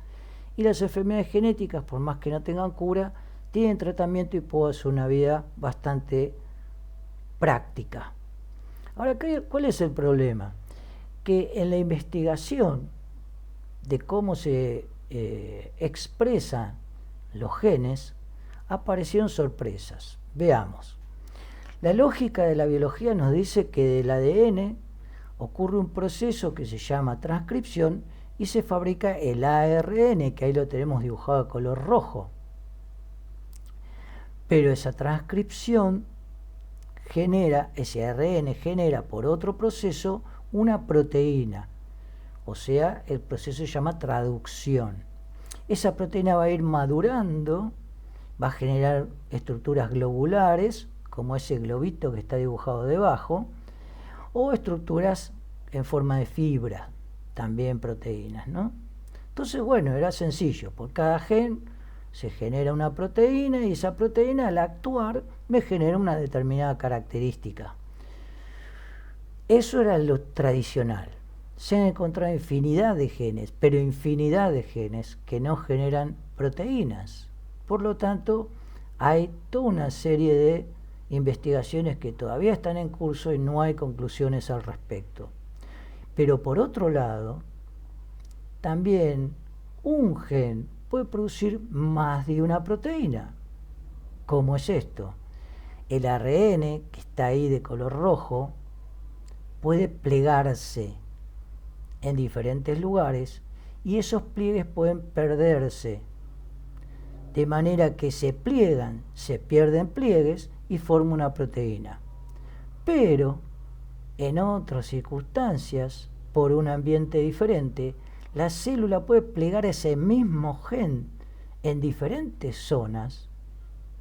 y las enfermedades genéticas, por más que no tengan cura, tienen tratamiento y pueden hacer una vida bastante práctica. Ahora, ¿cuál es el problema? Que en la investigación de cómo se expresan los genes, aparecieron sorpresas. Veamos. La lógica de la biología nos dice que del ADN ocurre un proceso que se llama transcripción y se fabrica el ARN, que ahí lo tenemos dibujado de color rojo. Pero esa transcripción ese ARN genera por otro proceso una proteína, o sea, el proceso se llama traducción. Esa proteína va a ir madurando, va a generar estructuras globulares, como ese globito que está dibujado debajo, o estructuras en forma de fibra, también proteínas, ¿no? Entonces, bueno, era sencillo, por cada gen se genera una proteína y esa proteína al actuar me genera una determinada característica. Eso era lo tradicional. Se han encontrado infinidad de genes, pero infinidad de genes que no generan proteínas. Por lo tanto, hay toda una serie de investigaciones que todavía están en curso y no hay conclusiones al respecto. Pero por otro lado, también un gen puede producir más de una proteína. ¿Cómo es esto? El ARN, que está ahí de color rojo, puede plegarse en diferentes lugares y esos pliegues pueden perderse, de manera que se pliegan, se pierden pliegues y forma una proteína. Pero en otras circunstancias, por un ambiente diferente, la célula puede plegar ese mismo gen en diferentes zonas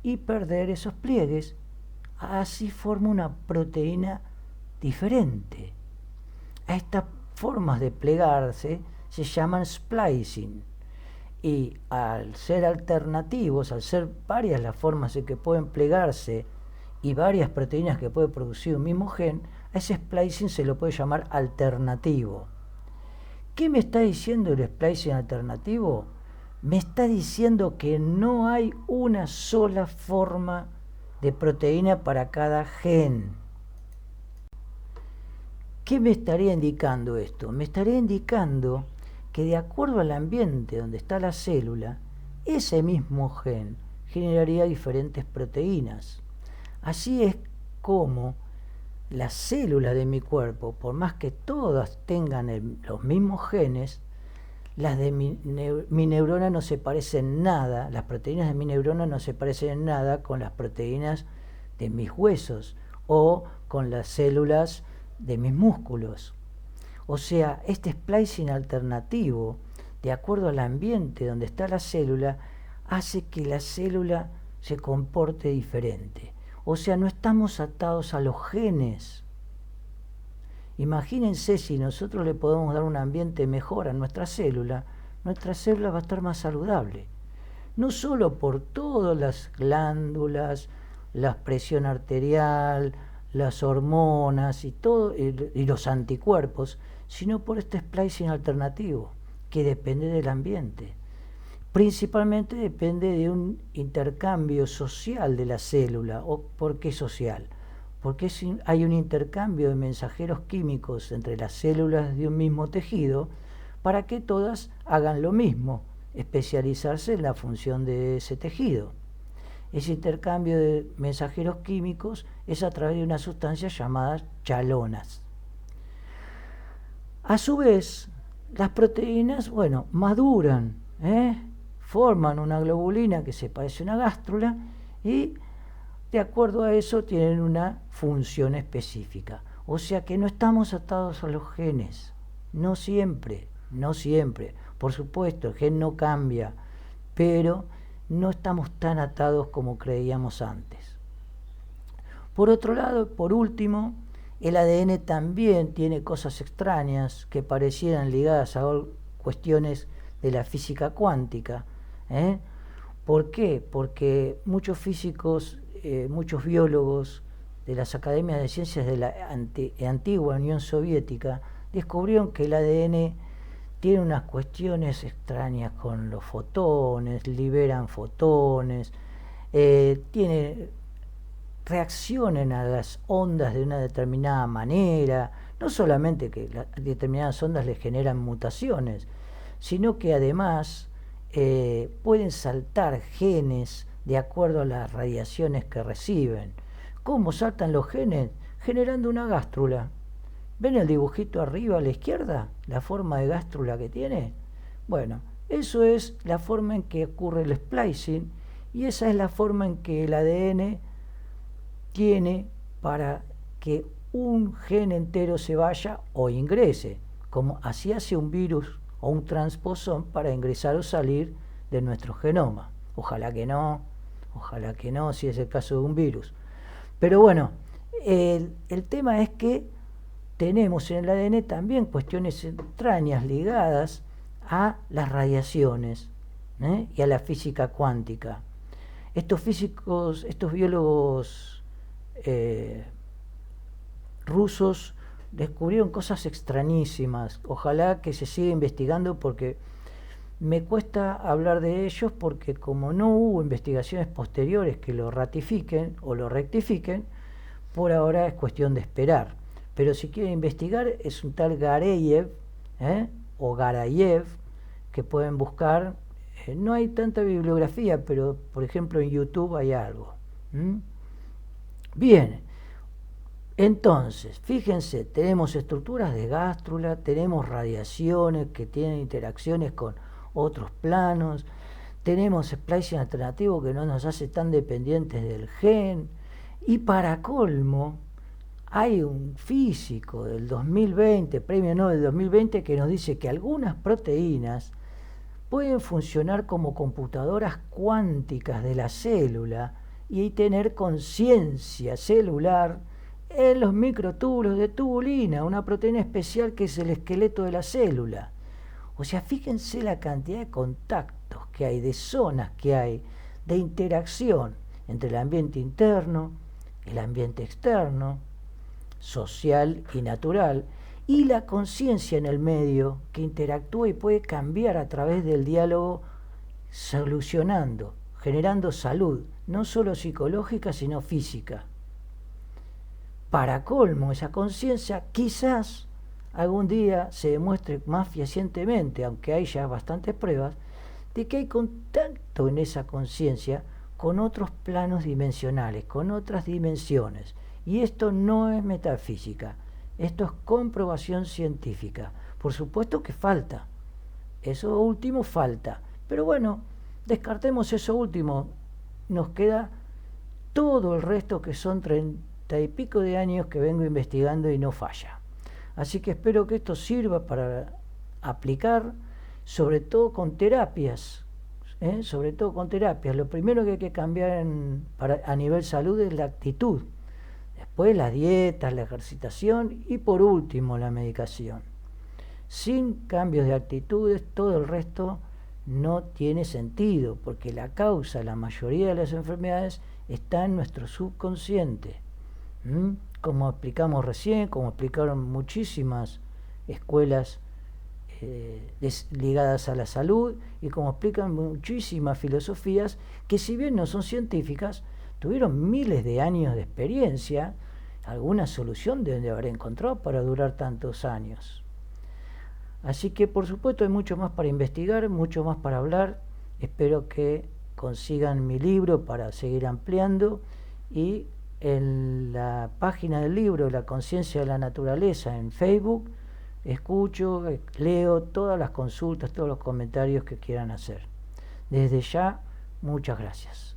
y perder esos pliegues, así forma una proteína diferente. A estas formas de plegarse se llaman splicing y al ser alternativos, al ser varias las formas en que pueden plegarse y varias proteínas que puede producir un mismo gen, a ese splicing se lo puede llamar alternativo. ¿Qué me está diciendo el splicing alternativo? Me está diciendo que no hay una sola forma de proteína para cada gen. ¿Qué me estaría indicando esto? Me estaría indicando que de acuerdo al ambiente donde está la célula, ese mismo gen generaría diferentes proteínas. Así es como las células de mi cuerpo, por más que todas tengan los mismos genes, las de mi neurona no se parecen nada, las proteínas de mi neurona no se parecen en nada con las proteínas de mis huesos o con las células de mis músculos. O sea, este splicing alternativo, de acuerdo al ambiente donde está la célula, hace que la célula se comporte diferente. O sea, no estamos atados a los genes. Imagínense si nosotros le podemos dar un ambiente mejor a nuestra célula va a estar más saludable. No solo por todas las glándulas, la presión arterial, las hormonas y los anticuerpos, sino por este splicing alternativo, que depende del ambiente. Principalmente depende de un intercambio social de la célula. ¿Por qué social? Porque hay un intercambio de mensajeros químicos entre las células de un mismo tejido para que todas hagan lo mismo, especializarse en la función de ese tejido. Ese intercambio de mensajeros químicos es a través de unas sustancias llamadas chalonas. A su vez, las proteínas, maduran, forman una globulina que se parece a una gástrula y de acuerdo a eso tienen una función específica. O sea que no estamos atados a los genes, no siempre. Por supuesto, el gen no cambia, pero no estamos tan atados como creíamos antes. Por otro lado, por último, el ADN también tiene cosas extrañas que parecieran ligadas a cuestiones de la física cuántica. ¿Por qué? Porque muchos físicos, muchos biólogos de las academias de ciencias de la antigua Unión Soviética descubrieron que el ADN tiene unas cuestiones extrañas con los fotones, liberan fotones, reaccionan a las ondas de una determinada manera, no solamente que las determinadas ondas les generan mutaciones, sino que además pueden saltar genes de acuerdo a las radiaciones que reciben. ¿Cómo saltan los genes? Generando una gástrula. ¿Ven el dibujito arriba a la izquierda? La forma de gástrula que tiene. Bueno, eso es la forma en que ocurre el splicing y esa es la forma en que el ADN tiene para que un gen entero se vaya o ingrese, como así hace un virus o un transposón para ingresar o salir de nuestro genoma. Ojalá que no, si es el caso de un virus. Pero bueno, el tema es que tenemos en el ADN también cuestiones extrañas ligadas a las radiaciones, y a la física cuántica. Estos físicos, estos biólogos rusos descubrieron cosas extrañísimas. Ojalá que se siga investigando, porque me cuesta hablar de ellos, porque como no hubo investigaciones posteriores que lo ratifiquen o lo rectifiquen, por ahora es cuestión de esperar. Pero si quieren investigar, es un tal Gareyev, o Garayev, que pueden buscar. No hay tanta bibliografía, pero por ejemplo en YouTube hay algo. Bien, entonces, fíjense, tenemos estructuras de gástrula, tenemos radiaciones que tienen interacciones con otros planos, tenemos splicing alternativo que no nos hace tan dependientes del gen, y para colmo, hay un físico del 2020, premio Nobel del 2020, que nos dice que algunas proteínas pueden funcionar como computadoras cuánticas de la célula y tener conciencia celular en los microtúbulos de tubulina, una proteína especial que es el esqueleto de la célula. O sea, fíjense la cantidad de contactos que hay, de zonas que hay, de interacción entre el ambiente interno, el ambiente externo, social y natural, y la conciencia en el medio, que interactúa y puede cambiar a través del diálogo, solucionando, generando salud, no solo psicológica, sino física. Para colmo, esa conciencia quizás algún día se demuestre más fehacientemente, aunque hay ya bastantes pruebas, de que hay contacto en esa conciencia con otros planos dimensionales, con otras dimensiones. Y esto no es metafísica, esto es comprobación científica. Por supuesto que falta, eso último falta, pero bueno, descartemos eso último, nos queda todo el resto, que son 30 y pico de años que vengo investigando y no falla. Así que espero que esto sirva para aplicar, sobre todo con terapias, sobre todo con terapias. Lo primero que hay que cambiar a nivel salud es la actitud, después la dieta, la ejercitación y por último la medicación. Sin cambios de actitudes, todo el resto no tiene sentido, porque la causa, la mayoría de las enfermedades, está en nuestro subconsciente. Como explicamos recién, como explicaron muchísimas escuelas ligadas a la salud, y como explican muchísimas filosofías que, si bien no son científicas, tuvieron miles de años de experiencia. Alguna solución deben de haber encontrado para durar tantos años. Así que por supuesto hay mucho más para investigar, mucho más para hablar. Espero que consigan mi libro para seguir ampliando, y en la página del libro La conciencia de la naturaleza en Facebook escucho, leo todas las consultas, todos los comentarios que quieran hacer. Desde ya, muchas gracias.